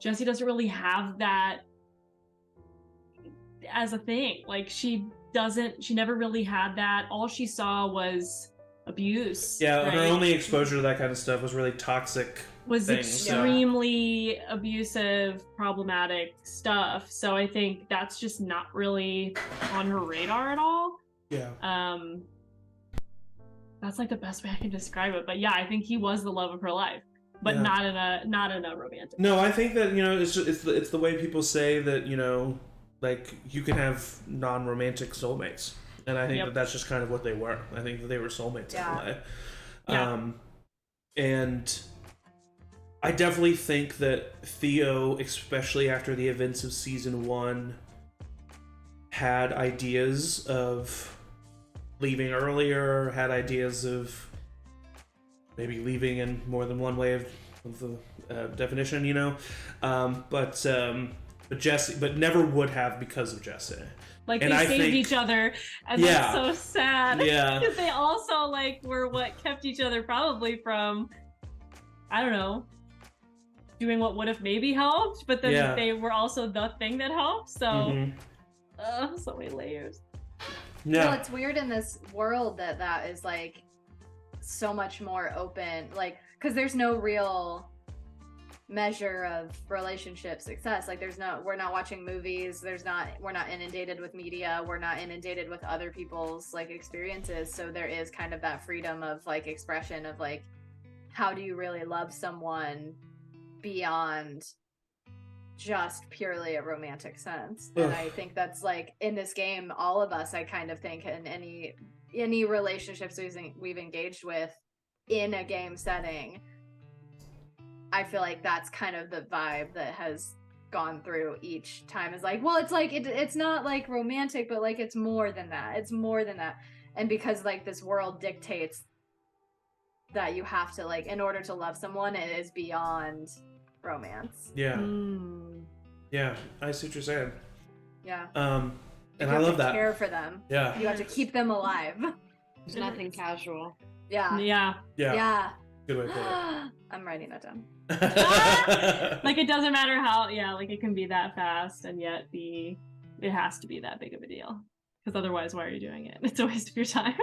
Jesse doesn't really have that as a thing. Like she never really had that. All she saw was abuse.
Yeah, right? Her only exposure to that kind of stuff was really toxic.
Was extremely abusive, problematic stuff. So I think that's just not really on her radar at all.
Yeah.
That's like the best way I can describe it. But yeah, I think he was the love of her life, but not in a romantic.
No, I think that, you know, it's the way people say that, you know, like you can have non-romantic soulmates, and I think that's just kind of what they were. I think that they were soulmates in a way. And I definitely think that Theo, especially after the events of season 1, had ideas of leaving earlier, had ideas of maybe leaving in more than one way of the definition, you know. But but never would have because of Jesse.
Like, and they saved each other, and that's so sad.
Yeah.
Because they also, like, were what kept each other probably from, I don't know, doing what would have maybe helped, but then they were also the thing that helped, so... so many layers.
Yeah. Well, it's weird in this world that is, like, so much more open, like, because there's no real measure of relationship success. Like, we're not watching movies, we're not inundated with media, we're not inundated with other people's, like, experiences, so there is kind of that freedom of, like, expression of, like, how do you really love someone beyond just purely a romantic sense. And I think that's, like, in this game, all of us, I kind of think, in any relationships we've engaged with in a game setting, I feel like that's kind of the vibe that has gone through each time, is like, well, it's like it's not like romantic, but like it's more than that. It's more than that. And because, like, this world dictates that you have to, like, in order to love someone, it is beyond romance.
Yeah. Yeah, I see what you're saying.
Yeah.
And I love that.
Care for them.
Yeah.
You have to keep them alive.
There's nothing casual.
Yeah.
Yeah.
Yeah.
Good way to put it.
I'm writing that down.
Like, it doesn't matter how, like, it can be that fast, and yet it has to be that big of a deal. Because otherwise, why are you doing it? It's a waste of your time.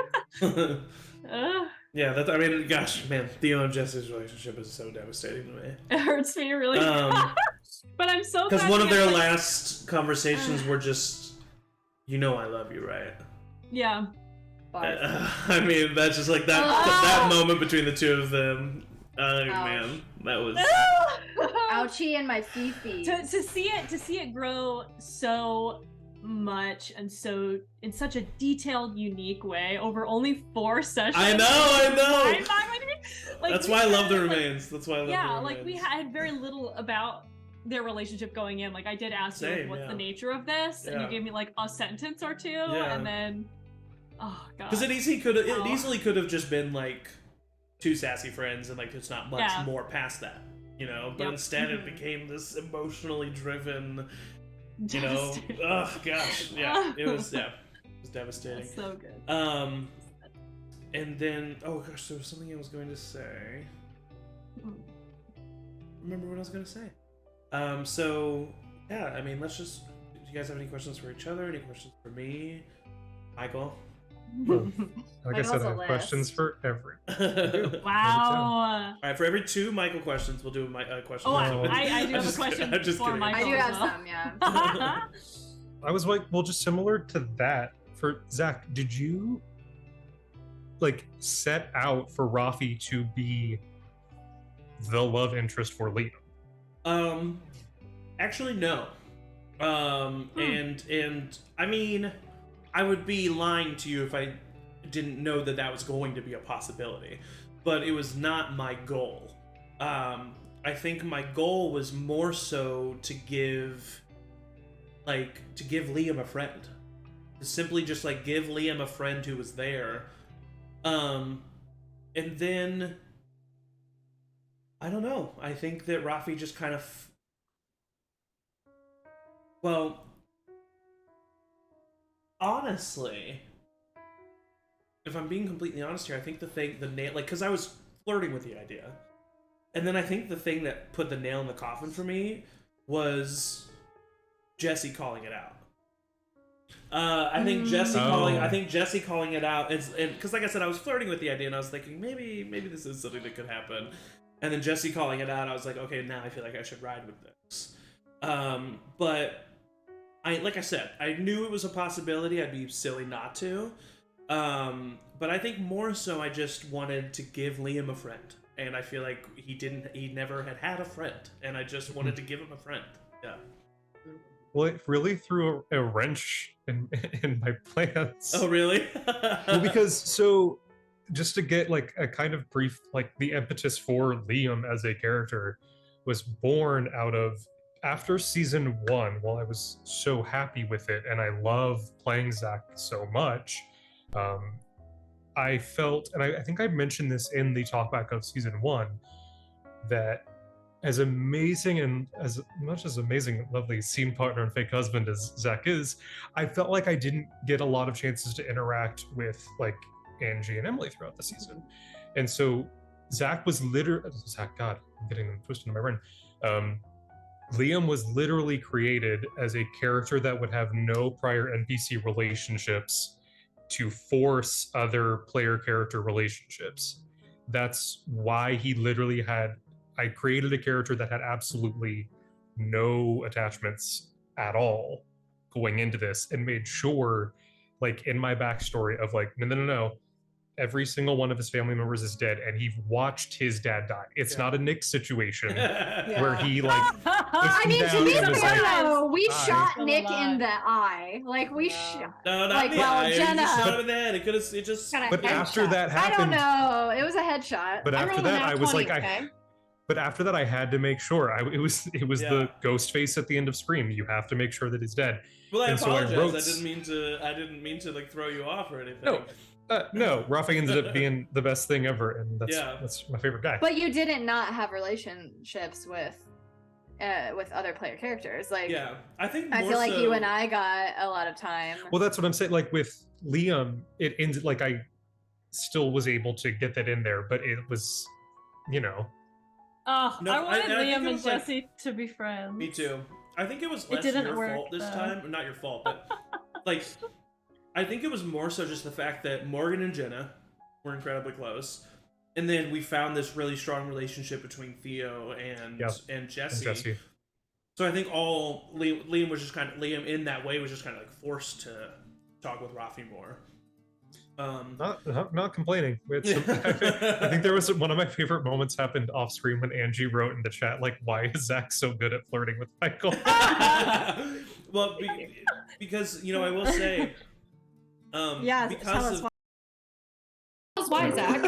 Yeah, I mean, gosh, man, Theo and Jesse's relationship is so devastating to me.
It hurts me really bad. But I'm so glad.
Because one of their last conversations were just, I love you, right?
Yeah.
I mean, that's just like that moment between the two of them. Oh, man, that was
ouchie in my fifi.
To see it grow so much and so in such a detailed, unique way over only 4 sessions.
I know.
Like,
that's why I love The Remains. That's why I love The Remains.
Like, we had very little about their relationship going in. Like, I did ask you, like, what's the nature of this, and you gave me, like, a sentence or two, and then, oh god,
because it easily could have just been, like, 2 sassy friends, and, like, there's not much more past that, but instead it became this emotionally driven, oh gosh, it was devastating.
That's so good.
And then, oh gosh, there was something I was going to say. Remember what I was going to say. So yeah, I mean, do you guys have any questions for each other? Any questions for me? Michael?
Like I said, I have questions for every.
Wow.
All right, for every 2 Michael questions, we'll do a question.
Oh, I do have a question for Michael.
I do have some, yeah.
I was like, well, just similar to that, for Zach, did you, like, set out for Rafi to be the love interest for Liam?
Actually, no. And I mean, I would be lying to you if I didn't know that was going to be a possibility, but it was not my goal. I think my goal was more so to give Liam a friend. Simply just, like, give Liam a friend who was there. And then, I don't know. I think that Rafi just kind of... Well, honestly, if I'm being completely honest here, I think the nail, like, because I was flirting with the idea, and then I think the thing that put the nail in the coffin for me was Jesse calling it out. I think Jesse calling it out, and because, like I said, I was flirting with the idea, and I was thinking maybe this is something that could happen, and then Jesse calling it out, I was like, okay, now I feel like I should ride with this. But like I said, I knew it was a possibility. I'd be silly not to. But I think more so I just wanted to give Liam a friend. And I feel like he never had a friend. And I just wanted to give him a friend. Yeah.
Well, it really threw a wrench in my plans.
Oh, really?
Well, because, so, just to get, like, a kind of brief, like, the impetus for Liam as a character was born out of, after season 1, while I was so happy with it, and I love playing Zach so much, I felt, and I think I mentioned this in the talkback of season 1, that as amazing and as much as amazing, lovely scene partner and fake husband as Zach is, I felt like I didn't get a lot of chances to interact with like Angie and Emily throughout the season. And so Zach was God, I'm getting them twisted in my brain. Liam was literally created as a character that would have no prior NPC relationships to force other player character relationships. That's why he literally I created a character that had absolutely no attachments at all going into this, and made sure, like in my backstory of like, no, every single one of his family members is dead, and he watched his dad die. It's not a Nick situation where he like.
I mean, to be fair though, we
die.
shot Nick in the eye. Like we shot.
No, not
like,
the
well,
eye.
Jenna.
You shot him in the head. It could have. It just.
But after that happened,
I don't know. It was a headshot.
But after that, I was like, But after that, I had to make sure. It was the ghost face at the end of Scream. You have to make sure that he's dead.
Well, I apologize.
So
I didn't mean to like throw you off or anything.
No, Rafi ended up being the best thing ever, and that's my favorite guy.
But you didn't not have relationships with other player characters. Like,
I feel
like you and I got a lot of time.
Well, that's what I'm saying. Like with Liam, it ended like I still was able to get that in there, but it was,
Oh, no, I wanted Liam and Jesse to be friends.
Me too. I think it was less your fault this time. Not your fault, but like, I think it was more so just the fact that Morgan and Jenna were incredibly close, and then we found this really strong relationship between Theo and Jesse. So I think Liam was just Liam in that way was just kind of like forced to talk with Rafi more.
Not complaining. I think there was one of my favorite moments happened off screen when Angie wrote in the chat like, "Why is Zach so good at flirting with Michael?"
Well, because I will say, because of
why Zach.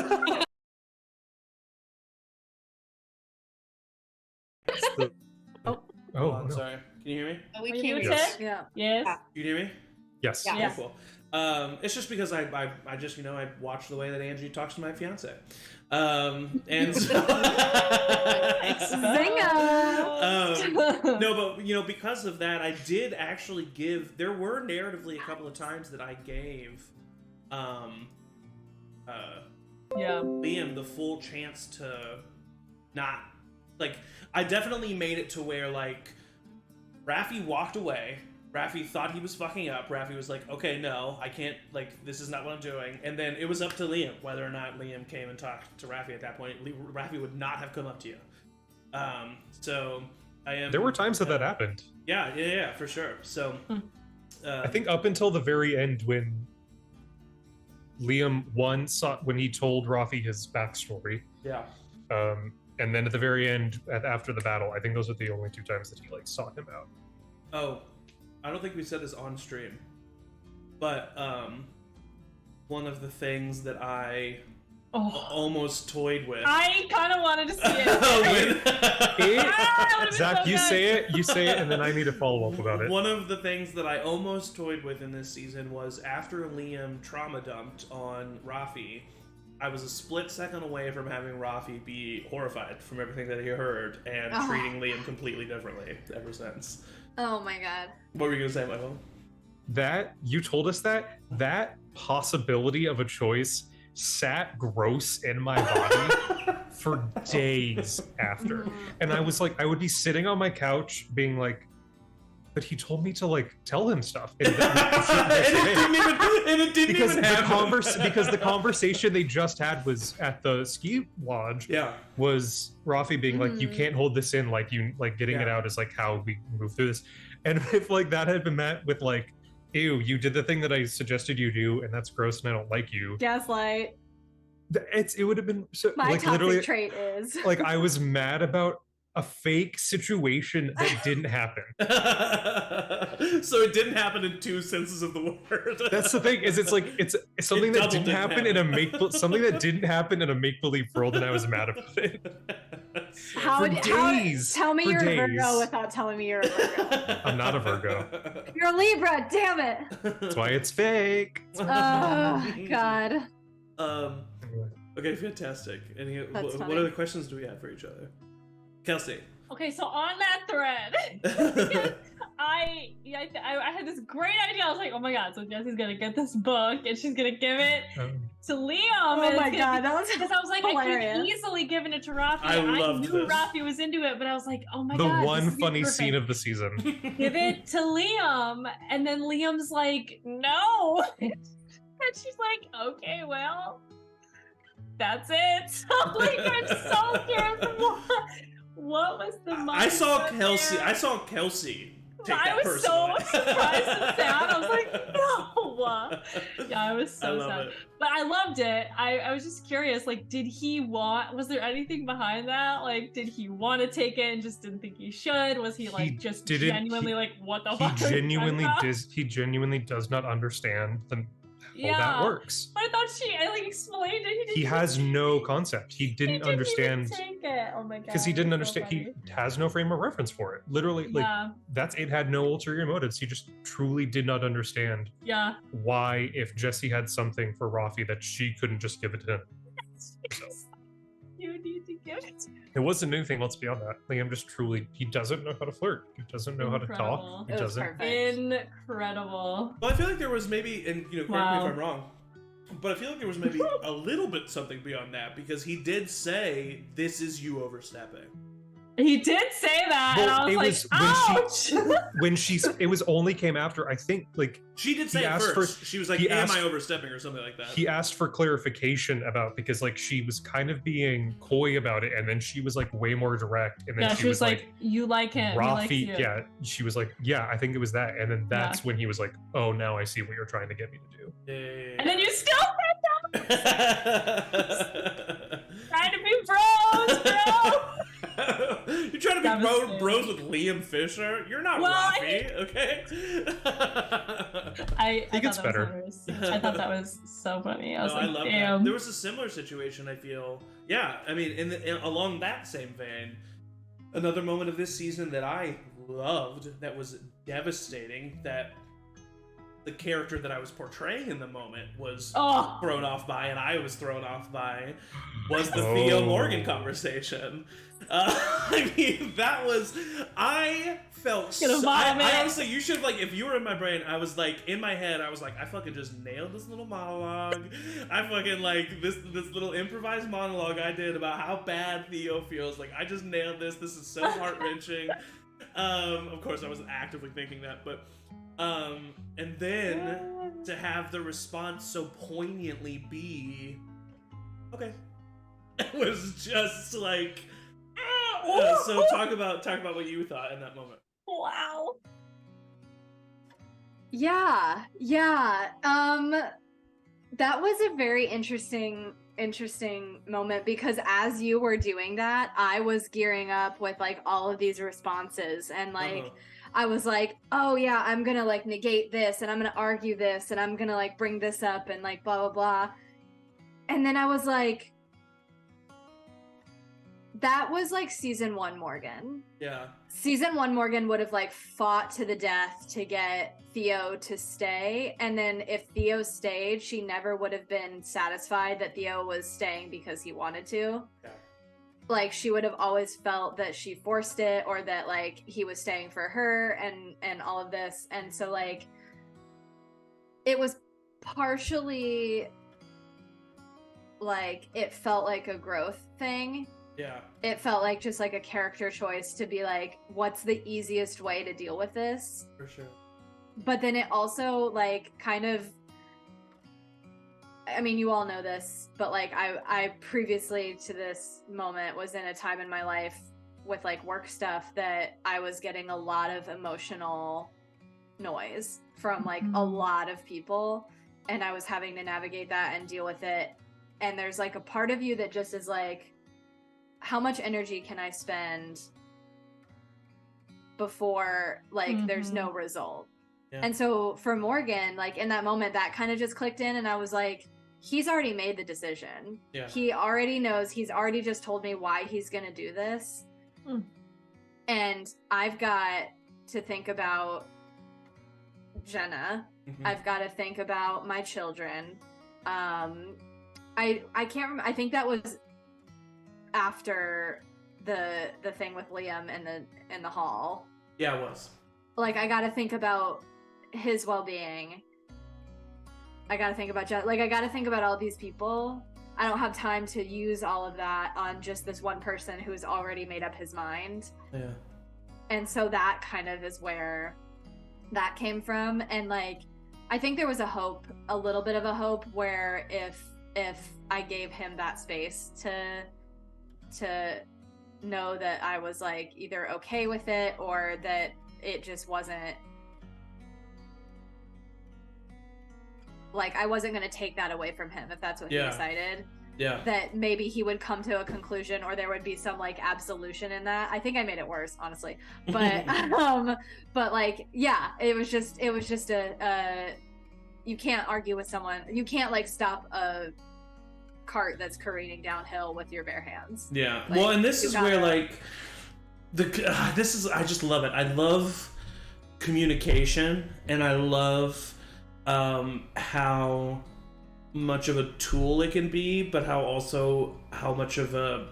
Oh, I'm sorry. Can you hear me?
We can hear you.
Yes. Yes.
You hear me?
Yes.
Yes.
Cool. It's just because I just I watch the way that Angie talks to my fiance, and so no, but because of that, I did actually give. There were narratively a couple of times that I gave, Liam the full chance to not like. I definitely made it to where like Rafi walked away. Rafi thought he was fucking up. Rafi was like, okay, no, I can't, like, this is not what I'm doing. And then it was up to Liam, whether or not Liam came and talked to Rafi at that point. Rafi would not have come up to you. So I am...
There were times that happened.
Yeah, for sure. So...
I think up until the very end when Liam when he told Rafi his backstory.
Yeah.
And then at the very end, after the battle, I think those are the only two times that he, like, sought him out.
Oh, I don't think we said this on stream, but one of the things that I almost toyed with.
I kind of wanted to see it.
Zach, you say it, and then I need to follow up about it.
One of the things that I almost toyed with in this season was after Liam trauma dumped on Rafi, I was a split second away from having Rafi be horrified from everything that he heard and treating Liam completely differently ever since.
Oh my god.
What were you gonna say, Michael?
That you told us that possibility of a choice sat gross in my body for days after. And I was like, I would be sitting on my couch being like, but he told me to like tell him stuff. And it didn't even happen. Because the conversation they just had was at the ski lodge.
Yeah.
Was Rafi being like, you can't hold this in, like you like getting it out is like how we move through this. And if like that had been met with like, ew, you did the thing that I suggested you do, and that's gross and I don't like you.
Gaslight.
It would have been so
my
like
toxic
literally
trait is
like I was mad about a fake situation that didn't happen.
So it didn't happen in two senses of the word.
That's the thing, is it's something that didn't happen in a make-believe world, and I was mad about it.
Tell me you're a Virgo without telling me you're a Virgo.
I'm not a Virgo.
You're a Libra, damn it.
That's why it's fake.
Oh god.
Okay, fantastic. What other questions do we have for each other? Kelsey.
Okay, so on that thread, I had this great idea. I was like, oh my god, so Jesse's gonna get this book and she's gonna give it to Liam.
Oh my god, that was
because I was like, hilarious. I could have easily given it to Rafi. I knew Rafi was into it, but I was like, oh my god.
The one funny scene of the season.
Give it to Liam. And then Liam's like, no. And she's like, okay, well, that's it. So like, I'm so curious. What was the moment?
I saw Kelsey take that
I was so
personally.
surprised and sad. I was like, no. Yeah, I was so sad.
It.
But I loved it. I was just curious, like, was there anything behind that? Like, did he want to take it and just didn't think he should? Was he like genuinely like, what the fuck?
He genuinely does not understand how that works.
But I thought I explained it.
He has no concept. He didn't understand.
Take it. Oh my god.
Because he didn't understand. So he has no frame of reference for it. Literally, it had no ulterior motives. He just truly did not understand.
Yeah.
Why, if Jessie had something for Rafi, that she couldn't just give it to him. So.
You need to give it to him.
It was a new thing. Let's be on that. Liam just he doesn't know how to flirt. He doesn't know how to talk. He doesn't.
Incredible.
Well, I feel like there was maybe, and correct me if I'm wrong, but I feel like there was maybe a little bit something beyond that, because he did say, "This is you overstepping."
He did say that, and I was ouch!
It was only came after, I think, like...
She did say it first. She was like, am I overstepping, or something like that.
He asked for clarification about, because, like, she was kind of being coy about it, and then she was, like, way more direct, and then
she was like, you like him,
Rafi, yeah, she was like, yeah, I think it was that, and then that's when he was like, oh, now I see what you're trying to get me to do.
Yeah.
And then you still said that! Trying to be bros, bro!
You're trying to be bros with Liam Fisher? You're not Rafi, okay?
He gets better.
I thought that was so funny. I love
damn. That. There was a similar situation, I feel. Yeah, I mean, along that same vein, another moment of this season that I loved, that was devastating, that the character that I was portraying in the moment was thrown off by, and I was thrown off by, was the Theo Morgan conversation. I mean, that was, I felt so, I honestly, you should, like, if you were in my brain, I was like, in my head, I was like, I fucking just nailed this little monologue. I fucking, like, this little improvised monologue I did about how bad Theo feels. Like, I just nailed this. This is so heart-wrenching. Of course, I wasn't actively thinking that, but, and then to have the response so poignantly be, okay. It was just like, so talk about what you thought in that moment.
Wow.
Yeah. That was a very interesting moment, because as you were doing that, I was gearing up with like all of these responses, and like I was like, oh yeah, I'm gonna like negate this, and I'm gonna argue this, and I'm gonna like bring this up, and like blah blah blah. And then I was like, that was like season 1 Morgan.
Yeah.
Season 1 Morgan would have like fought to the death to get Theo to stay. And then if Theo stayed, she never would have been satisfied that Theo was staying because he wanted to.
Yeah.
Like, she would have always felt that she forced it, or that like he was staying for her, and all of this. And so like, it was partially like, it felt like a growth thing.
Yeah.
It felt like just like a character choice to be like, what's the easiest way to deal with this?
For sure.
But then it also like kind of, I mean, you all know this, but like I previously to this moment was in a time in my life with like work stuff that I was getting a lot of emotional noise from like a lot of people, and I was having to navigate that and deal with it. And there's like a part of you that just is like, how much energy can I spend before like there's no result? Yeah. And so for Morgan, like in that moment, that kind of just clicked in, and I was like, he's already made the decision.
Yeah.
He already knows. He's already just told me why he's gonna do this. And I've got to think about Jenna. I've got to think about my children. I can't remember. I think that was after the thing with Liam in the hall.
Yeah, it was.
Like, I gotta think about his well-being. I gotta think about I gotta think about all these people. I don't have time to use all of that on just this one person who's already made up his mind.
Yeah.
And so that kind of is where that came from. And like, I think there was a little bit of a hope where if I gave him that space to know that I was like either okay with it or that it just wasn't like, I wasn't going to take that away from him if that's what he decided.
Yeah.
That maybe he would come to a conclusion or there would be some like absolution in that. I think I made it worse, honestly. But but like, yeah, it was just a you can't argue with someone. You can't like stop a cart that's careening downhill with your bare hands.
Yeah.
Like,
well, and this is where like I just love it. I love communication, and I love how much of a tool it can be, but how much of a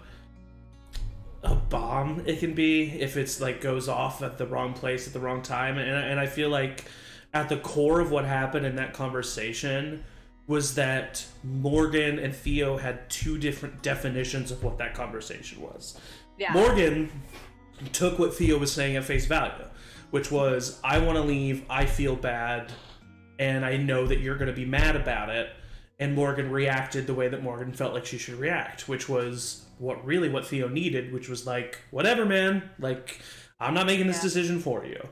bomb it can be if it's like goes off at the wrong place at the wrong time. And I feel like at the core of what happened in that conversation was that Morgan and Theo had two different definitions of what that conversation was. Yeah. Morgan took what Theo was saying at face value, which was, I want to leave, I feel bad, and I know that you're going to be mad about it. And Morgan reacted the way that Morgan felt like she should react, which was what Theo needed, which was like, whatever, man, like, I'm not making this decision for you.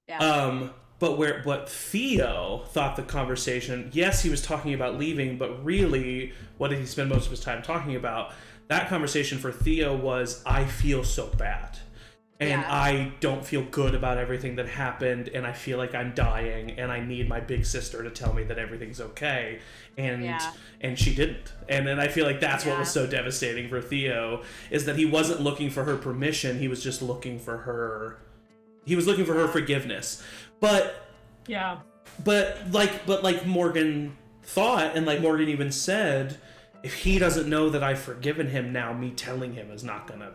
Yeah. But Theo thought the conversation, yes, he was talking about leaving, but really, what did he spend most of his time talking about? That conversation for Theo was, I feel so bad. And I don't feel good about everything that happened, and I feel like I'm dying, and I need my big sister to tell me that everything's okay. And she didn't. And then I feel like that's what was so devastating for Theo, is that he wasn't looking for her permission, he was just looking for her... He was looking for her forgiveness. But like Morgan thought, and like Morgan even said, if he doesn't know that I've forgiven him now, me telling him is not gonna...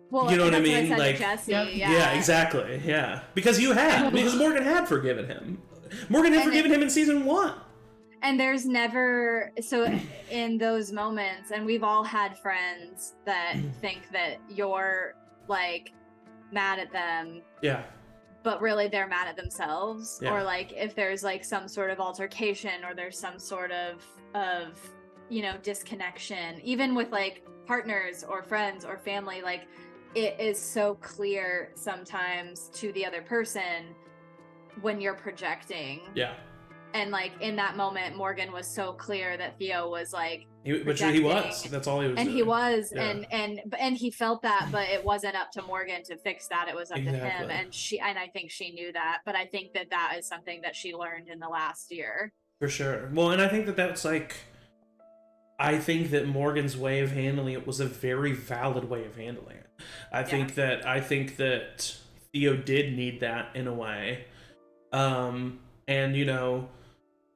Well, you know what I mean?
What I
like,
Jesse,
yeah, exactly. Yeah, because Morgan had forgiven him. Morgan had forgiven him in season 1.
And there's never, so in those moments, and we've all had friends that think that you're like mad at them.
Yeah.
But really they're mad at themselves. Yeah. Or like if there's like some sort of altercation or there's some sort of disconnection, even with like partners or friends or family, like it is so clear sometimes to the other person when you're projecting.
Yeah.
And like in that moment, Morgan was so clear that Theo was like,
which he was. That's all he was.
And
doing.
He was, and he felt that, but it wasn't up to Morgan to fix that. It was up to him, and I think she knew that. But I think that is something that she learned in the last year.
For sure. Well, and I think that's like, I think that Morgan's way of handling it was a very valid way of handling it. I think that Theo did need that in a way, and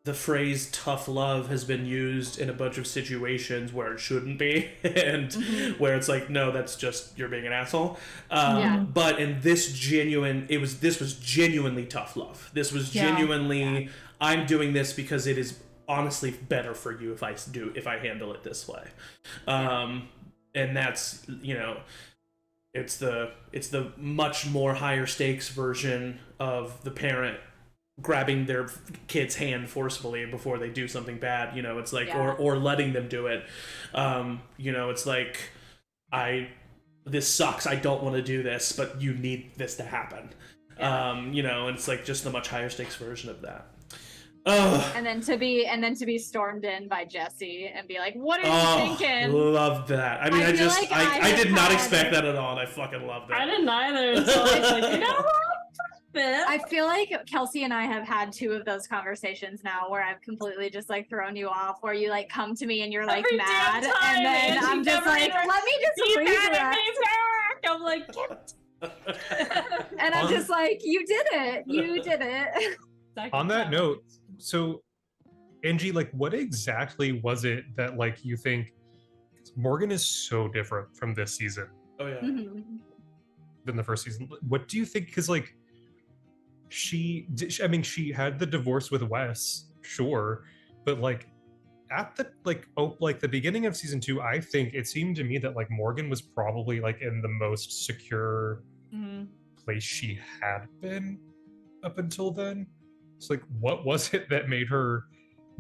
the phrase tough love has been used in a bunch of situations where it shouldn't be, and where it's like, no, that's just, you're being an asshole. But in this was genuinely tough love. This was genuinely, I'm doing this because it is honestly better for you if I handle it this way. And that's, it's the much more higher stakes version of the parent grabbing their kid's hand forcefully before they do something bad. It's like, or letting them do it. It's like, this sucks, I don't want to do this, but you need this to happen. And it's like just the much higher stakes version of that. And
then to be stormed in by Jesse and be like, what are you thinking?
Love that. I mean, I did not expect that at all, and I fucking loved it.
I didn't either. So it's like, you know what?
I feel like Kelsey and I have had 2 of those conversations now where I've completely just like thrown you off, where you like come to me and you're like mad, and then I'm just like, let me just redirect.
I'm like,
and I'm just like, you did it.
On that note, so Angie, like, what exactly was it that like you think Morgan is so different from this season?
Oh yeah.
Than the first season. What do you think? Because like she had the divorce with Wes, sure, but like at the the beginning of season 2, I think it seemed to me that like Morgan was probably like in the most secure place she had been up until then. It's like, what was it that made her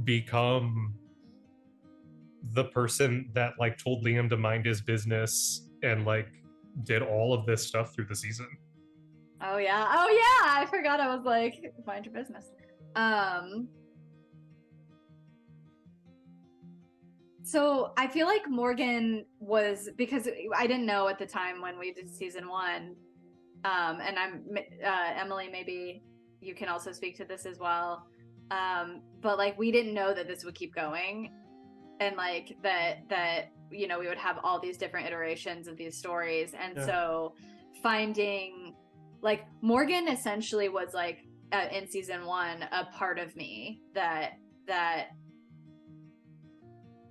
become the person that like told Liam to mind his business and like did all of this stuff through the season?
Oh yeah, I forgot. I was like, mind your business. So I feel like Morgan was, because I didn't know at the time when we did season 1, and I'm Emily, maybe you can also speak to this as well. But like we didn't know that this would keep going, and like that we would have all these different iterations of these stories, and so finding like Morgan essentially was like in season 1 a part of me that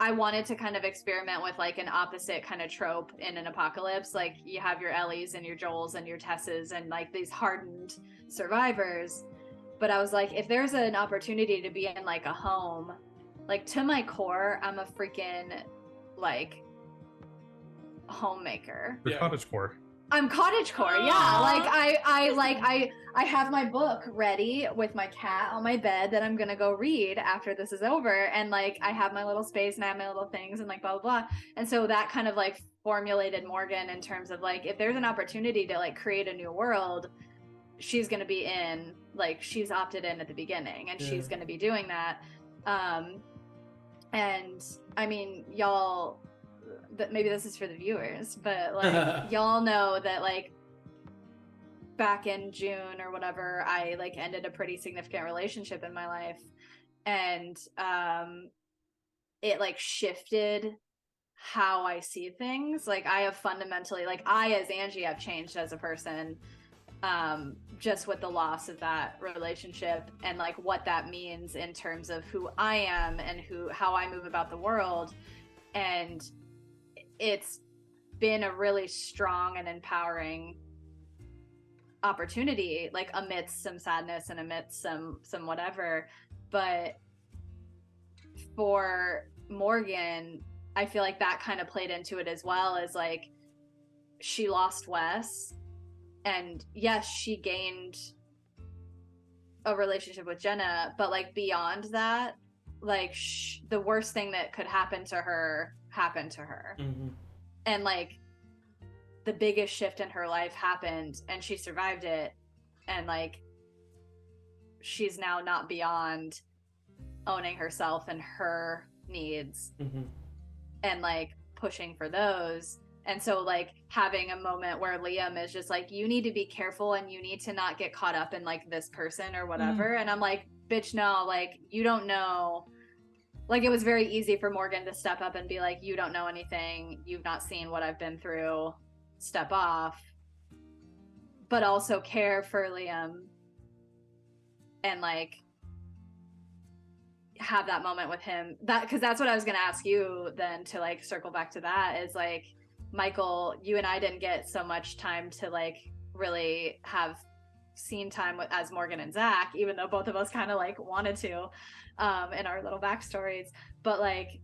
I wanted to kind of experiment with like an opposite kind of trope in an apocalypse. Like you have your Ellies and your Joels and your Tesses and like these hardened survivors. But I was like, if there's an opportunity to be in like a home, like to my core, I'm a freaking like homemaker.
You're cottagecore.
I'm cottagecore, yeah. Like I have my book ready with my cat on my bed that I'm gonna go read after this is over, and like I have my little space and I have my little things and like blah blah blah. And so that kind of like formulated Morgan in terms of like if there's an opportunity to like create a new world, she's gonna be in, like she's opted in at the beginning and she's gonna be doing that. And I mean, y'all, maybe this is for the viewers, but like y'all know that like back in June or whatever, I like ended a pretty significant relationship in my life, and it like shifted how I see things. Like I have fundamentally, like I as Angie have changed as a person, just with the loss of that relationship and like what that means in terms of who I am and how I move about the world. And it's been a really strong and empowering opportunity, like amidst some sadness and amidst some whatever. But for Morgan, I feel like that kind of played into it as well, as like she lost Wes, and yes, she gained a relationship with Jenna, but like beyond that, like the worst thing that could happen to her happened to her. And like the biggest shift in her life happened and she survived it, and like she's now not beyond owning herself and her needs and like pushing for those. And so like having a moment where Liam is just like, you need to be careful and you need to not get caught up in like this person or whatever. And I'm like, bitch, no, like you don't know. Like it was very easy for Morgan to step up and be like, you don't know anything, you've not seen what I've been through, step off. But also care for Liam and like have that moment with him. That, because that's what I was gonna ask you then, to like circle back to that, is like, Michael, you and I didn't get so much time to like really have scene time with as Morgan and Zach, even though both of us kind of like wanted to in our little backstories. But like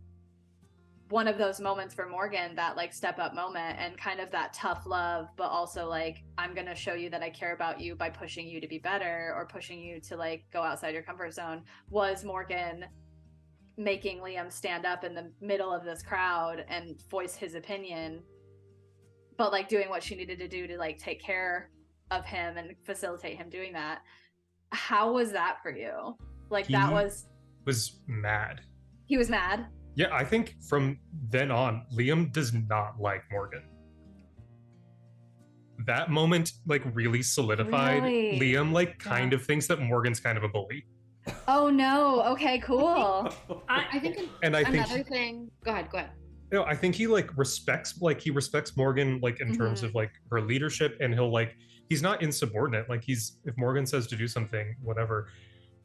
one of those moments for Morgan, that like step up moment and kind of that tough love, but also like, I'm gonna show you that I care about you by pushing you to be better or pushing you to like go outside your comfort zone, was Morgan making Liam stand up in the middle of this crowd and voice his opinion, but like doing what she needed to do to like take care of him and facilitate him doing that. How was that for you? Like
he
that was
mad.
He was mad?
Yeah, I think from then on, Liam does not like Morgan. That moment like really solidified. Liam like kind of thinks that Morgan's kind of a bully.
Oh no. Okay, cool.
I think another thing. Go ahead.
You know, I think he like respects Morgan like in terms of like her leadership, and he'll like, he's not insubordinate. Like if Morgan says to do something, whatever,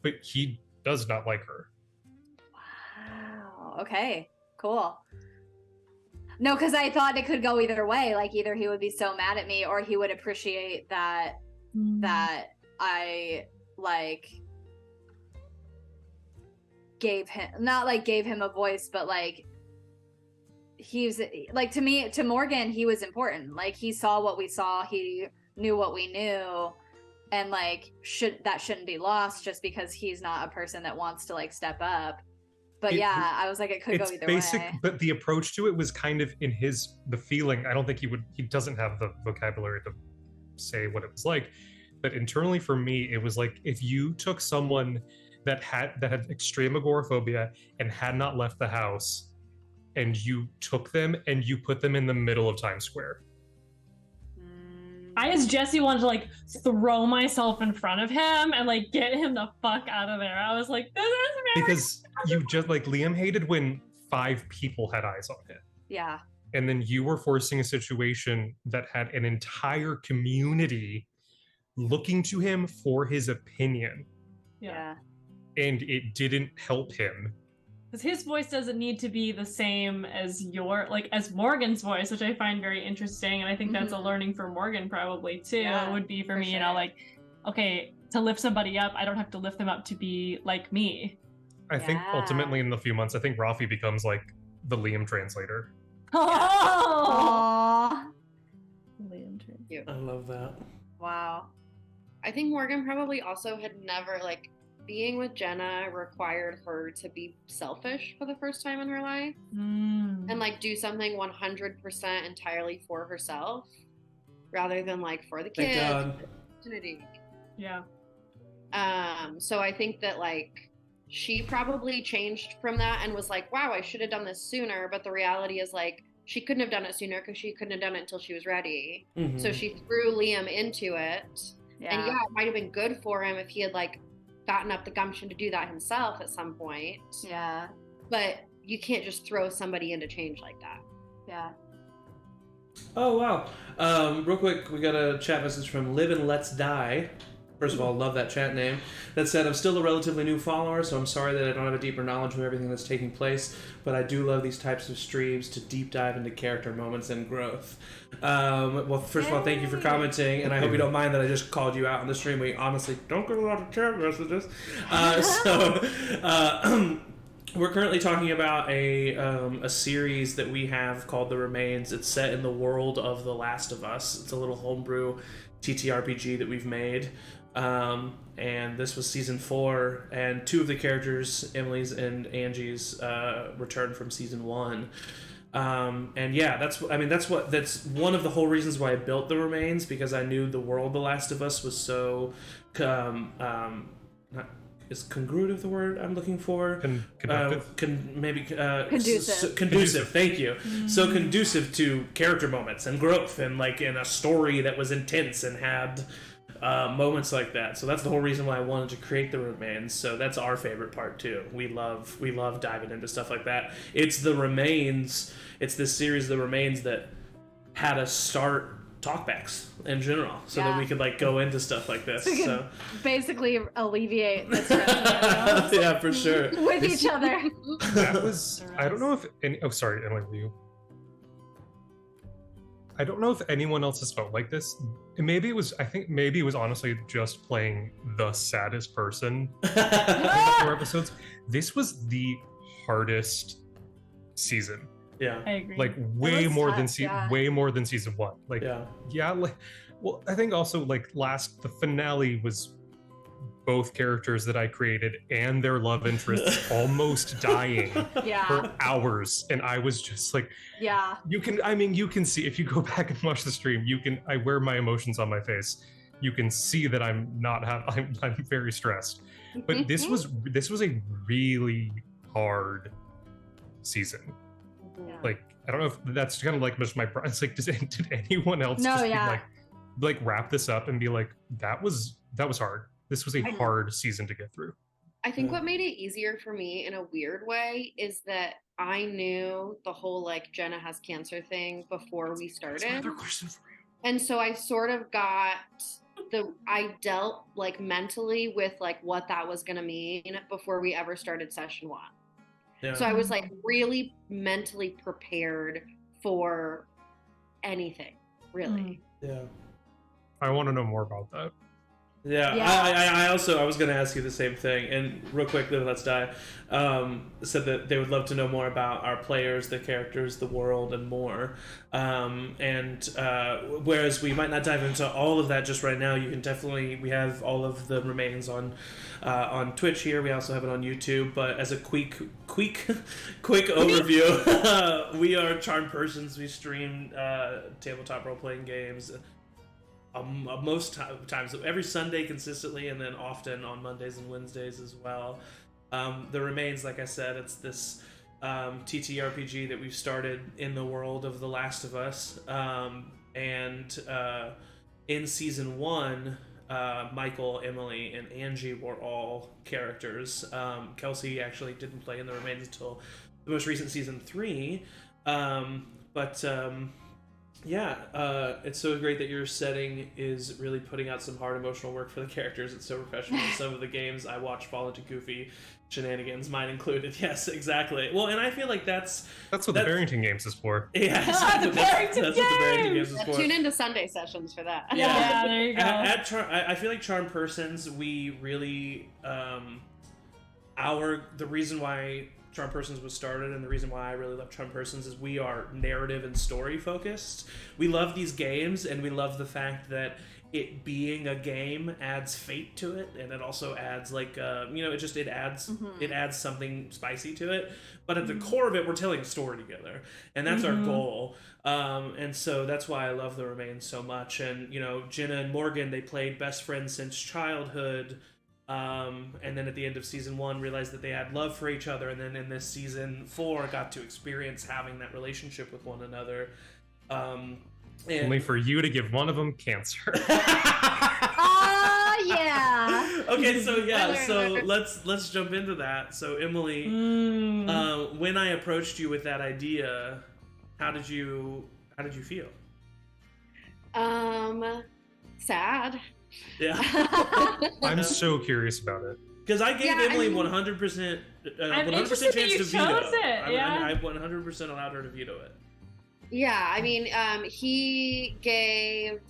but he does not like her.
Wow. Okay, cool. No, because I thought it could go either way. Like either he would be so mad at me, or he would appreciate that I like gave him a voice, but like he's like, to Morgan, he was important. Like he saw what we saw, he knew what we knew, and like shouldn't be lost just because he's not a person that wants to like step up. But I was like, it could go either way.
But the approach to it was kind of in the feeling. I don't think he doesn't have the vocabulary to say what it was like, but internally for me, it was like if you took someone that had extreme agoraphobia and had not left the house, and you took them and you put them in the middle of Times Square.
I, as Jesse, wanted to like throw myself in front of him and like get him the fuck out of there. I was like, this is very
because you just like Liam hated when 5 people had eyes on him.
Yeah.
And then you were forcing a situation that had an entire community looking to him for his opinion.
Yeah.
And it didn't help him.
Because his voice doesn't need to be the same as as Morgan's voice, which I find very interesting, and I think that's a learning for Morgan probably too. It would be for me, sure. Like, okay, to lift somebody up, I don't have to lift them up to be like me.
I think ultimately in the few months, I think Rafi becomes like the Liam translator.
Oh,
Liam translator.
I love that.
Wow.
I think Morgan probably also had never like. Being with Jenna required her to be selfish for the first time in her life and like do something 100% entirely for herself rather than like for the kids. Opportunity.
Yeah.
So I think that like she probably changed from that and was like, wow, I should have done this sooner. But the reality is like she couldn't have done it sooner because she couldn't have done it until she was ready. Mm-hmm. So she threw Liam into it. Yeah. And it might have been good for him if he had like gotten up the gumption to do that himself at some point.
Yeah.
But you can't just throw somebody into change like that.
Yeah.
Oh, wow. Real quick, we got a chat message from Live and Let's Die. First of all, love that chat name. That said, I'm still a relatively new follower, so I'm sorry that I don't have a deeper knowledge of everything that's taking place, but I do love these types of streams to deep dive into character moments and growth. Well, first of all, thank you for commenting, and I hope you don't mind that I just called you out on the stream. We honestly don't get a lot of chat messages. We're currently talking about a series that we have called The Remains. It's set in the world of The Last of Us. It's a little homebrew TTRPG that we've made. And this was season 4, and 2 of the characters, Emily's and Angie's, returned from season 1. And yeah, that's one of the whole reasons why I built The Remains, because I knew the world The Last of Us was so is congruent the word I'm looking for? Conducive. Thank you. Mm. So conducive to character moments and growth, and like in a story that was intense and had moments like that. So that's the whole reason why I wanted to create The Remains. So that's our favorite part too. We love diving into stuff like that. It's The Remains. It's this series, The Remains, that had us start talkbacks in general, so that we could like go into stuff like this. So
basically alleviate the stress.
Yeah, for sure.
With each other.
That was. I don't know if any. Oh, sorry, Emily. You. I don't know if anyone else has felt like this. Maybe it was. I think maybe it was honestly just playing the saddest person in the 4 episodes. This was the hardest season.
Yeah,
I agree.
Like way more than season 1. Like well, I think also like the finale was both characters that I created and their love interests almost dying for hours, and I was just like, you can see if you go back and watch the stream, I wear my emotions on my face. You can see that I'm very stressed. But this was a really hard season. Yeah. Like, I don't know if that's kind of like just my. It's like, did anyone else be like wrap this up and be like, that was hard. This was a hard season to get through.
I think what made it easier for me in a weird way is that I knew the whole like Jenna has cancer thing before we started.
That's another question for you.
And so I sort of I dealt like mentally with like what that was going to mean before we ever started session 1. Yeah. So I was like really mentally prepared for anything, really.
Yeah.
I want to know more about that.
Yeah. I also, I was going to ask you the same thing. And real quick, Let's Die said that they would love to know more about our players, the characters, the world, and more. Whereas we might not dive into all of that just right now, you can definitely, we have all of the remains on Twitch here. We also have it on YouTube. But as a quick overview, we are Charmed Persons. We stream tabletop role-playing games. Most times, every Sunday consistently, and then often on Mondays and Wednesdays as well. The Remains, like I said, it's this TTRPG that we've started in the world of The Last of Us. In season 1, Michael, Emily, and Angie were all characters. Kelsey actually didn't play in The Remains until the most recent season 3. It's so great that your setting is really putting out some hard emotional work for the characters. It's so professional. Some of the games I watch fall into goofy shenanigans, mine included. Yes, exactly. Well, and I feel like that's what
the Barrington Games is for.
Yeah, exactly. That's what the Barrington Games is for.
Tune into Sunday sessions for that.
Yeah, there you go.
I feel like Charmed Persons, we really the reason why Charmed Persons was started, and the reason why I really love Charmed Persons, is we are narrative and story focused. We love these games, and we love the fact that it being a game adds fate to it, and it also adds it adds something spicy to it. But at the core of it, we're telling a story together, and that's our goal. And so that's why I love The Remains so much. And Jenna and Morgan, they played best friends since childhood. And then at the end of season 1 realized that they had love for each other, and then in this season 4 got to experience having that relationship with one another.
Only for you to give one of them cancer.
Yeah.
Okay, so let's jump into that. So Emily, when I approached you with that idea, how did you feel?
Sad.
Yeah.
Uh-huh.
I'm so curious about it.
Because I gave Emily 100% chance to veto
it. Yeah.
I 100% allowed her to veto it.
Yeah, I mean, he gave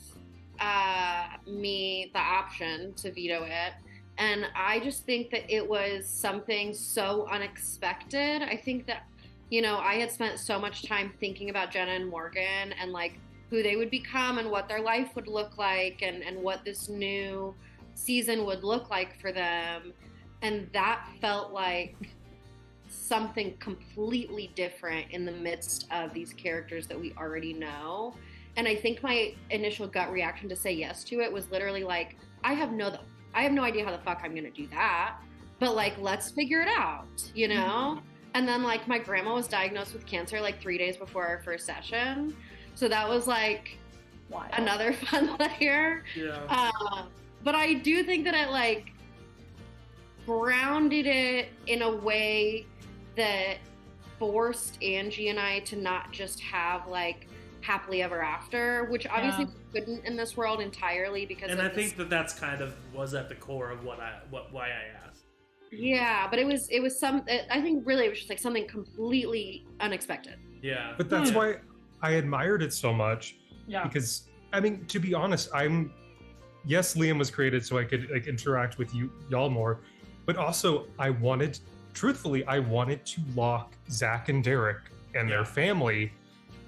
me the option to veto it, and I just think that it was something so unexpected. I think that, I had spent so much time thinking about Jenna and Morgan and who they would become and what their life would look like and what this new season would look like for them. And that felt like something completely different in the midst of these characters that we already know. And I think my initial gut reaction to say yes to it was literally I have no idea how the fuck I'm gonna do that, but let's figure it out, Mm-hmm. And then my grandma was diagnosed with cancer 3 days before our first session. So that was another fun layer.
Yeah.
But I do think that it grounded it in a way that forced Angie and I to not just have happily ever after, which obviously we couldn't in this world entirely because.
And I think that's kind of was at the core of why I asked.
Yeah, but it was I think really it was just something completely unexpected.
Yeah.
But that's why I admired it so much. Yeah. Because to be honest, yes, Liam was created so I could interact with y'all more, but also I wanted to lock Zach and Derek and their family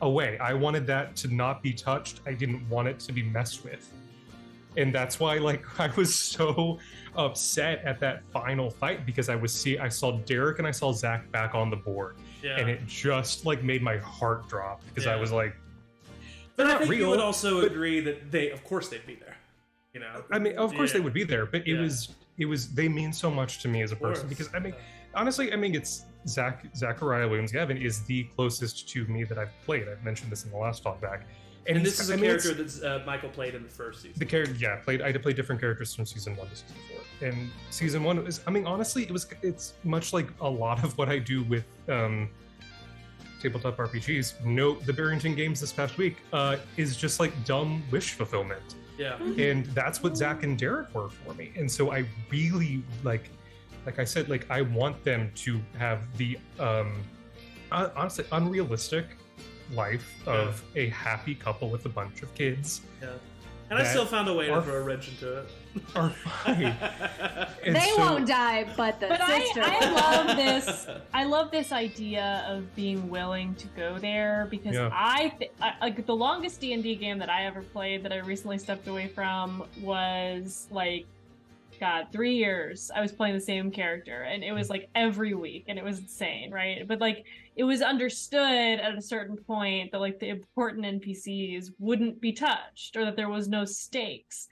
away. I wanted that to not be touched. I didn't want it to be messed with. And that's why I was so upset at that final fight, because I saw Derek and I saw Zach back on the board. Yeah. And it just made my heart drop because I was like,
but I think you would also agree that they'd be there.
Of course they would be there, but it was they mean so much to me as a person because honestly, it's Zachariah Williams-Gavin is the closest to me that I've played. I've mentioned this in the last Talkback.
And this is a character that Michael played in the first season.
The character, I had to play different characters from season 1 to season 4. And season 1 was, honestly, it's much like a lot of what I do with tabletop RPGs. The Barrington Games this past week is just dumb wish fulfillment.
Yeah.
And that's what Zach and Derek were for me. And so I really like I said, I want them to have the honestly unrealistic life of a happy couple with a bunch of kids.
Yeah. And I still found a way to throw a wrench into it.
Are fine.
They won't die, but the sister.
I love this. I love this idea of being willing to go there because like the longest D&D game that I ever played that I recently stepped away from was like, God, 3 years. I was playing the same character, and it was like every week, and it was insane, right? But like, it was understood at a certain point that like the important NPCs wouldn't be touched, or that there was no stakes.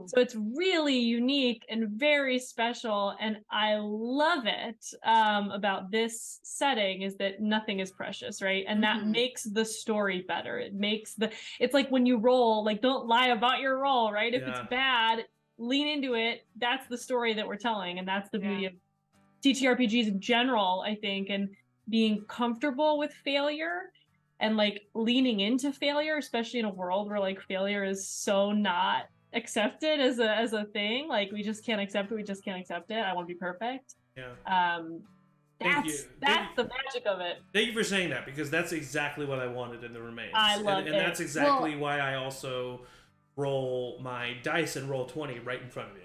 So it's really unique and very special, and I love it about this setting is that nothing is precious, right? And that makes the story better. It's like when you roll, like, don't lie about your roll, right? If it's bad, lean into it. That's the story that we're telling, and that's the beauty of TTRPGs in general, I think, and being comfortable with failure and like leaning into failure, especially in a world where like failure is so not accepted as a thing. Like, we just can't accept it. I want to be perfect. That's the magic of it.
Thank you for saying that, because that's exactly what I wanted in the Remains.
I love it.
And that's exactly why I also roll my dice and roll 20 right in front of you.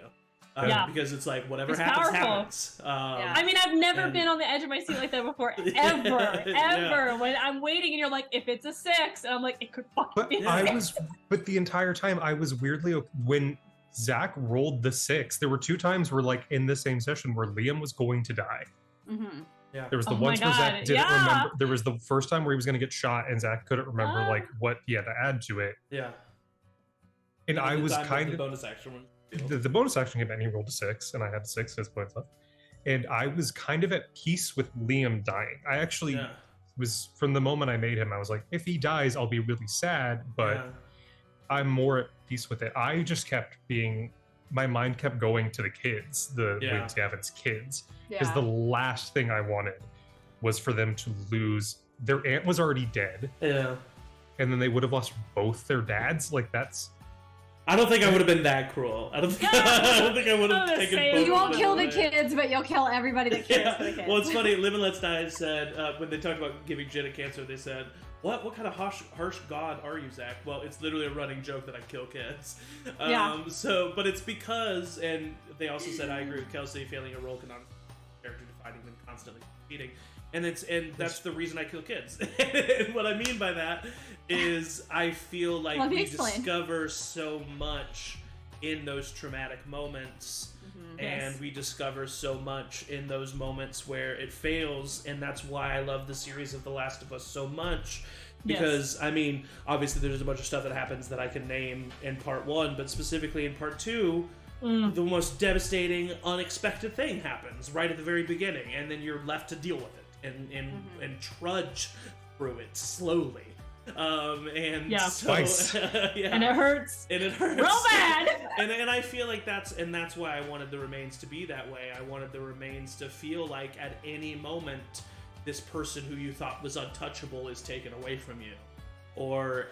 Because it's like, whatever happens.
I mean, I've never been on the edge of my seat like that before, ever. When I'm waiting and you're like, if it's a 6, and I'm like, it could fucking be a 6.
But the entire time I was weirdly, when Zach rolled the 6, there were 2 times where, like, in the same session where Liam was going to die.
Yeah.
There was the once where Zach didn't remember. There was the first time where he was going to get shot and Zach couldn't remember like what he had to add to it.
Yeah.
And I was kind of
the bonus action one.
The bonus action came in, he rolled a 6, and I had 6 hit points left. And I was kind of at peace with Liam dying. I actually was, from the moment I made him, I was like, if he dies, I'll be really sad, but I'm more at peace with it. I just kept my mind kept going to the kids, the Williams Gavin's kids, because the last thing I wanted was for them to lose. Their aunt was already dead.
Yeah.
And then they would have lost both their dads. Like, that's...
I don't think I would have been that cruel. I don't think I would have taken both.
You won't kill the kids, but you'll kill everybody that cares for the kids.
Well, it's funny. Live and Let's Die said, when they talked about giving Jenna cancer, they said, what kind of harsh god are you, Zach? Well, it's literally a running joke that I kill kids. But it's because, and they also said, I agree with Kelsey, failing a role cannot character defining them constantly competing. And that's the reason I kill kids. And what I mean by that is I feel like we discover so much in those traumatic moments, and we discover so much in those moments where it fails, and that's why I love the series of The Last of Us so much. Because, I mean, obviously there's a bunch of stuff that happens that I can name in part 1, but specifically in part 2, the most devastating, unexpected thing happens right at the very beginning, and then you're left to deal with it. And trudge through it slowly, and
and it hurts, real bad.
and I feel like that's why I wanted the Remains to be that way. I wanted the Remains to feel like at any moment this person who you thought was untouchable is taken away from you, or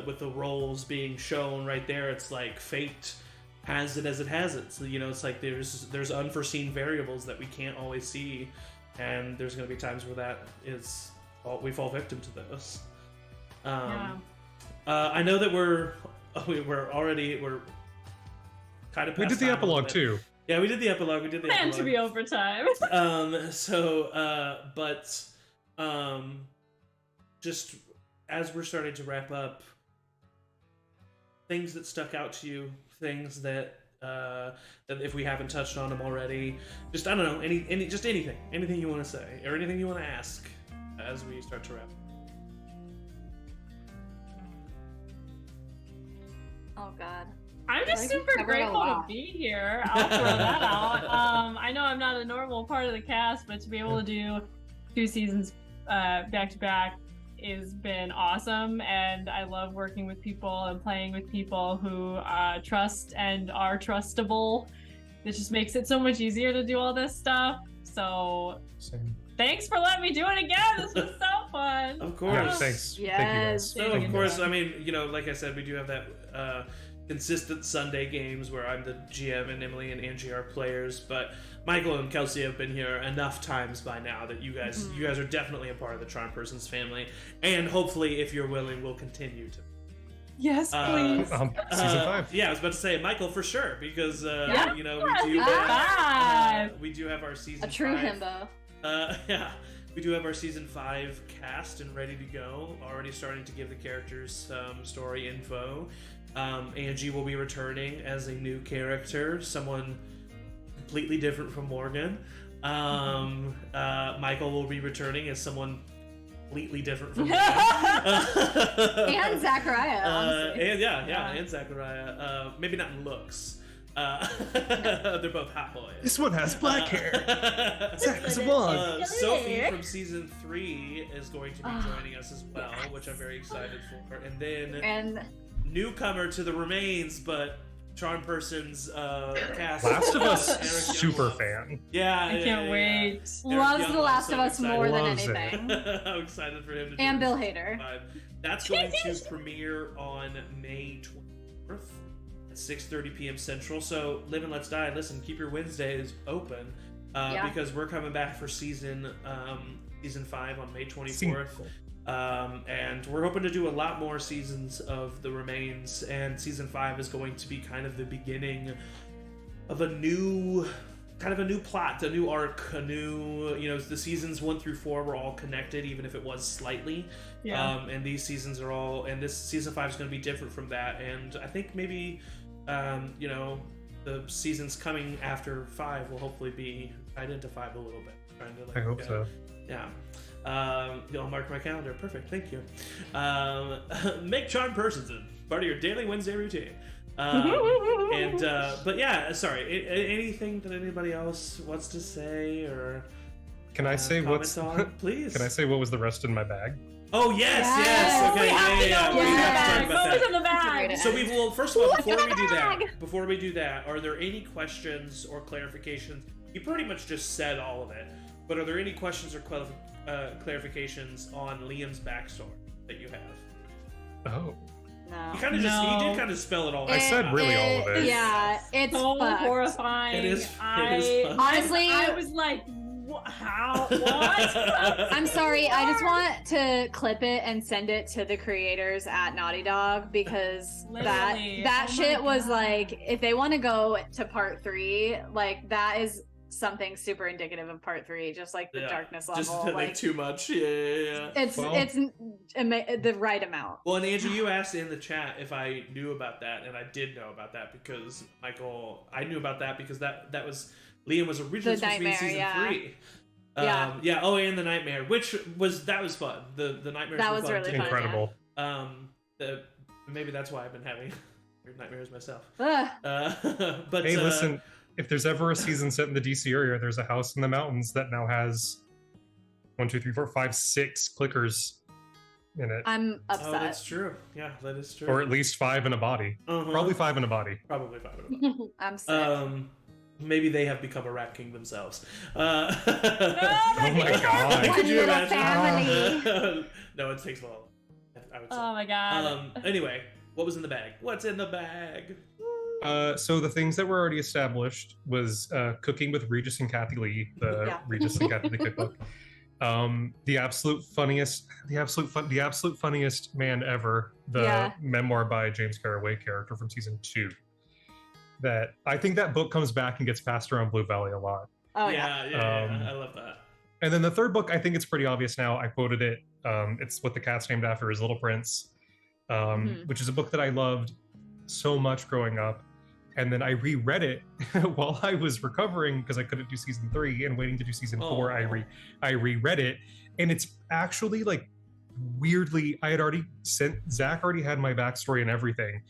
with the roles being shown right there, it's like fate has it as it has it. So it's like there's unforeseen variables that we can't always see. And there's going to be times where we fall victim to those. I know that we're kind of past.
We did the epilogue too.
Yeah, we did the epilogue.
Meant to be overtime.
Just as we're starting to wrap up, things that stuck out to you, things that if we haven't touched on them already, just I don't know, anything you want to say or anything you want to ask as we start to wrap.
Oh God,
I'm just super grateful to be here. I'll throw that out. I know I'm not a normal part of the cast, but to be able to do 2 seasons back to back has been awesome, and I love working with people and playing with people who trust and are trustable. It just makes it so much easier to do all this stuff. So thanks for letting me do it again. This was so fun.
Of course.
Yeah, thanks.
Yes.
Thank you guys.
So of course, I mean, like I said, we do have that consistent Sunday games where I'm the GM and Emily and Angie are players, but Michael and Kelsey have been here enough times by now that you guys are definitely a part of the Charm Persons family, and hopefully, if you're willing, we'll continue to.
Yes, please.
Season 5.
Yeah, I was about to say Michael for sure because you know we do have our season.
A true
5.
himbo.
Yeah, we do have our season 5 cast and ready to go. Already starting to give the characters some story info. Angie will be returning as a new character, someone completely different from Morgan. Michael will be returning as someone completely different from Morgan.
And Zachariah,
and Zachariah. Maybe not in looks. They're both hot boys.
This one has black hair. Zach is a blonde.
Sophie from season 3 is going to be joining us as well, which I'm very excited for. And then newcomer to the Remains, but Charm Person's cast.
Last of Us super fan.
Yeah,
I can't wait.
Loves The Last of Us more than
Loves
anything.
I'm excited for him to
And Bill
join us.
Hader.
That's going to premiere on May 24th at 6:30 p.m. Central. So Live and Let's Die. Listen, keep your Wednesdays open because we're coming back for season 5 on May 24th. And we're hoping to do a lot more seasons of The Remains, and season 5 is going to be kind of the beginning of a new plot, a new arc, a new, the seasons 1 through 4 were all connected, even if it was slightly. And these seasons are all, and this season 5 is going to be different from that. And I think maybe, the seasons coming after 5 will hopefully be tied into 5 a little bit.
I hope so.
Yeah. I'll mark my calendar. Perfect. Thank you. Make Charm Persons part of your daily Wednesday routine. But yeah, sorry. Anything that anybody else wants to say or
can I say what's
on? Please.
Can I say what was the rest in my bag?
Oh yes. Okay. We have to talk about
What was in the bag?
So first of all, before we do that, are there any questions or clarifications? You pretty much just said all of it. But are there any questions or clarifications on Liam's backstory that you have?
Oh.
No.
He did kind of spell it all out.
I said really all of it.
Yeah, it's
so
fucked.
horrifying.
It is
honestly,
I was like, how? What?
I'm sorry. I just want to clip it and send it to the creators at Naughty Dog because that shit was like, if they want to go to part 3, like that is something super indicative of part 3, just like the darkness level.
Just like too much. Yeah.
It's the right amount.
Well, and Angie, you asked in the chat if I knew about that, and I did know about that because I knew about that because that was Liam was originally supposed to be in season 3. Oh, and the nightmare, that was fun. The nightmares
that
were
was
fun
really
too.
Incredible.
Maybe that's why I've been having weird nightmares myself.
But hey, listen. If there's ever a season set in the DC area, there's a house in the mountains that now has 1, 2, 3, 4, 5, 6 clickers in it.
I'm upset.
Oh, that's true. Yeah, that is true.
Or at least 5 in a body. Probably 5 in a body.
Probably 5 in a body.
I'm sick.
Maybe they have become a rat king themselves.
Oh my god!
Could you imagine?
Family.
No, it takes a while. I would say.
Oh my god.
Anyway, what was in the bag? What's in the bag?
So the things that were already established was cooking with Regis and Kathy Lee, the Regis and Kathy Lee cookbook. The absolute funniest man ever, the memoir by James Carraway character from season 2. That I think that book comes back and gets passed around Blue Valley a lot.
Oh
yeah. I love that.
And then the third book, I think it's pretty obvious now. I quoted it. It's what the cat's named after, is Little Prince, which is a book that I loved so much growing up. And then I reread it while I was recovering because I couldn't do season 3 and waiting to do season 4. I reread it, and it's actually like weirdly. Zach already had my backstory and everything,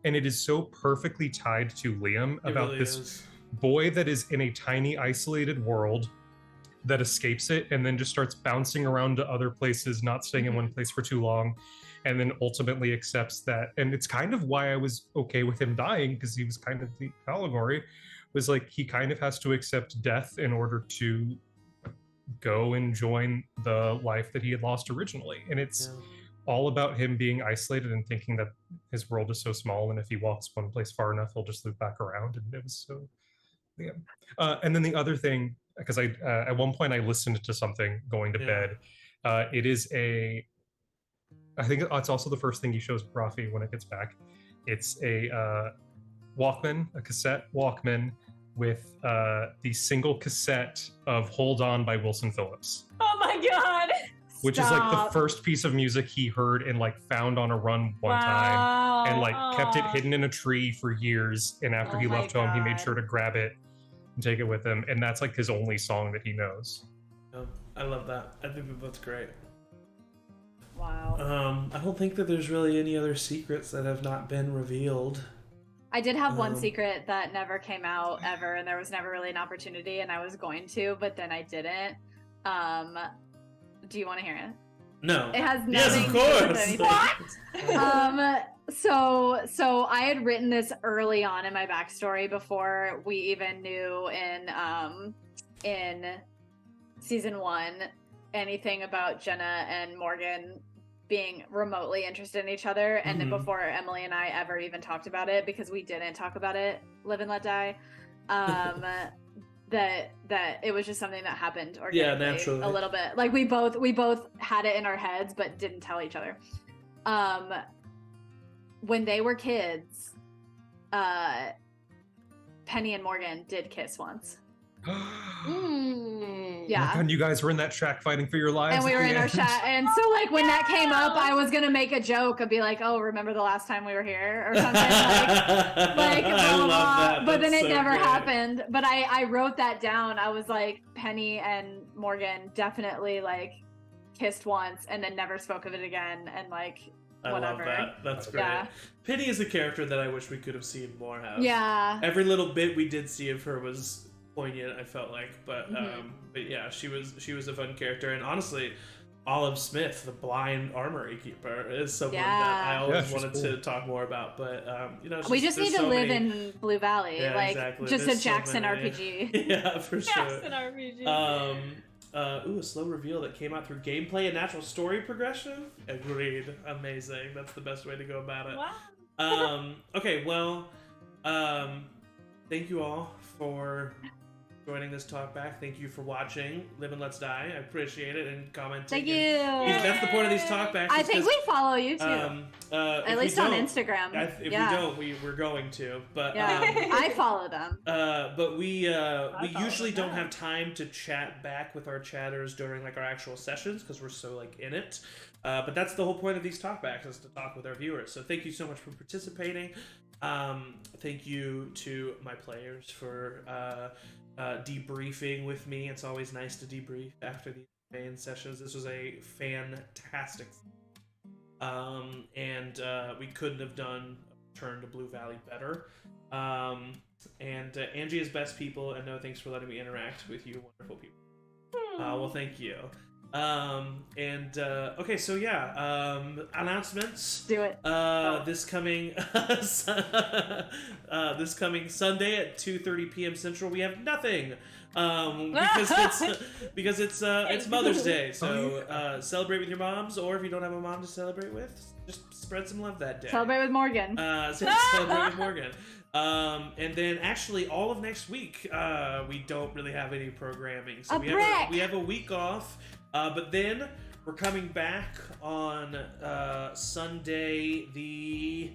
and it is so perfectly tied to Liam about
really
this boy that is in a tiny isolated world that escapes it and then just starts bouncing around to other places, not staying in one place for too long. And then ultimately accepts that. And it's kind of why I was okay with him dying, because he was kind of the allegory, was like he kind of has to accept death in order to go and join the life that he had lost originally. And it's all about him being isolated and thinking that his world is so small, and if he walks one place far enough, he'll just loop back around. And it was so, yeah. And then the other thing, because I at one point I listened to something going to bed. It is I think it's also the first thing he shows Rafi when it gets back. It's a Walkman, a cassette Walkman with the single cassette of Hold On by Wilson Phillips.
Oh my God.
Which is like the first piece of music he heard and like found on a run one time and like kept it hidden in a tree for years. And after he left home, he made sure to grab it and take it with him. And that's like his only song that he knows.
Oh, I love that. I think that's great.
Wow.
I don't think that there's really any other secrets that have not been revealed.
I did have one secret that never came out ever, and there was never really an opportunity, and I was going to, but then I didn't. Do you want to hear it?
No.
It has nothing
yes, of course.
What? So I had written this early on in my backstory before we even knew in season 1 anything about Jenna and Morgan being remotely interested in each other, and then before Emily and I ever even talked about it, because we didn't talk about it, Live and Let Die, that it was just something that happened organically,
naturally,
a little bit. Like we both had it in our heads but didn't tell each other. When they were kids, Penny and Morgan did kiss once. Yeah.
And you guys were in that shack fighting for your lives.
And we were in our shack. And so like when that came up, I was gonna make a joke and be like, "Oh, remember the last time we were here?" or something. like blah, blah, blah. But then it never happened. But I wrote that down. I was like, Penny and Morgan definitely like kissed once and then never spoke of it again, and like whatever.
I love that. That's great. Yeah. Penny is a character that I wish we could have seen more of.
Yeah.
Every little bit we did see of her was poignant, I felt like, but yeah, she was a fun character. And honestly, Olive Smith, the blind armory keeper, is someone that I always wanted to talk more about. But
we just need to live in Blue Valley,
exactly.
Just a Jackson RPG.
Yeah, for sure.
Jackson RPG.
A slow reveal that came out through gameplay and natural story progression. Agreed. Amazing. That's the best way to go about it.
Wow.
Okay, well, thank you all for joining this talkback. Thank you for watching Live and Let's Die. I appreciate it, and commenting.
Thank you.
That's the point of these talkbacks.
I think we follow you too. At least on Instagram.
If we don't, we're going to. But
I follow them.
But we usually don't have time to chat back with our chatters during like our actual sessions because we're so like in it. But that's the whole point of these talkbacks, is to talk with our viewers. So thank you so much for participating. Thank you to my players for debriefing with me. It's always nice to debrief after these main sessions. This was a fantastic and we couldn't have done Return to Blue Valley better. And Angie is best people, and no thanks for letting me interact with you wonderful people. Well, thank you. Okay, so yeah, announcements.
Do it.
This coming this coming Sunday at 2:30 p.m. Central, we have nothing. Because it's Mother's Day. So celebrate with your moms, or if you don't have a mom to celebrate with, just spread some love that day.
Celebrate with Morgan.
Celebrate with Morgan. And then actually all of next week, we don't really have any programming. So we have a week off. But then we're coming back on Sunday the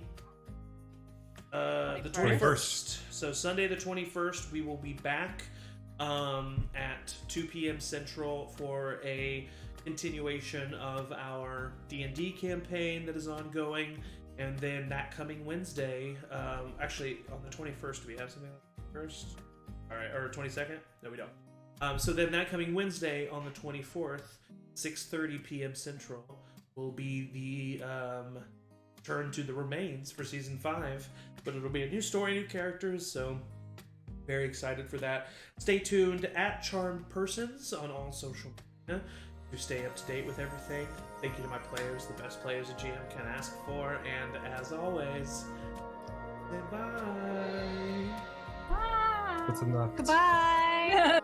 21st. So Sunday the 21st, we will be back at 2 p.m. Central for a continuation of our D&D campaign that is ongoing. And then that coming Wednesday, actually on the 21st, do we have something like the 1st? All right, or 22nd? No, we don't. So then that coming Wednesday on the 24th, 6:30 p.m. Central, will be the turn to the remains for season 5. But it'll be a new story, new characters, so very excited for that. Stay tuned at Charmed Persons on all social media to stay up to date with everything. Thank you to my players, the best players a GM can ask for, and as always, goodbye.
What's enough?
Goodbye.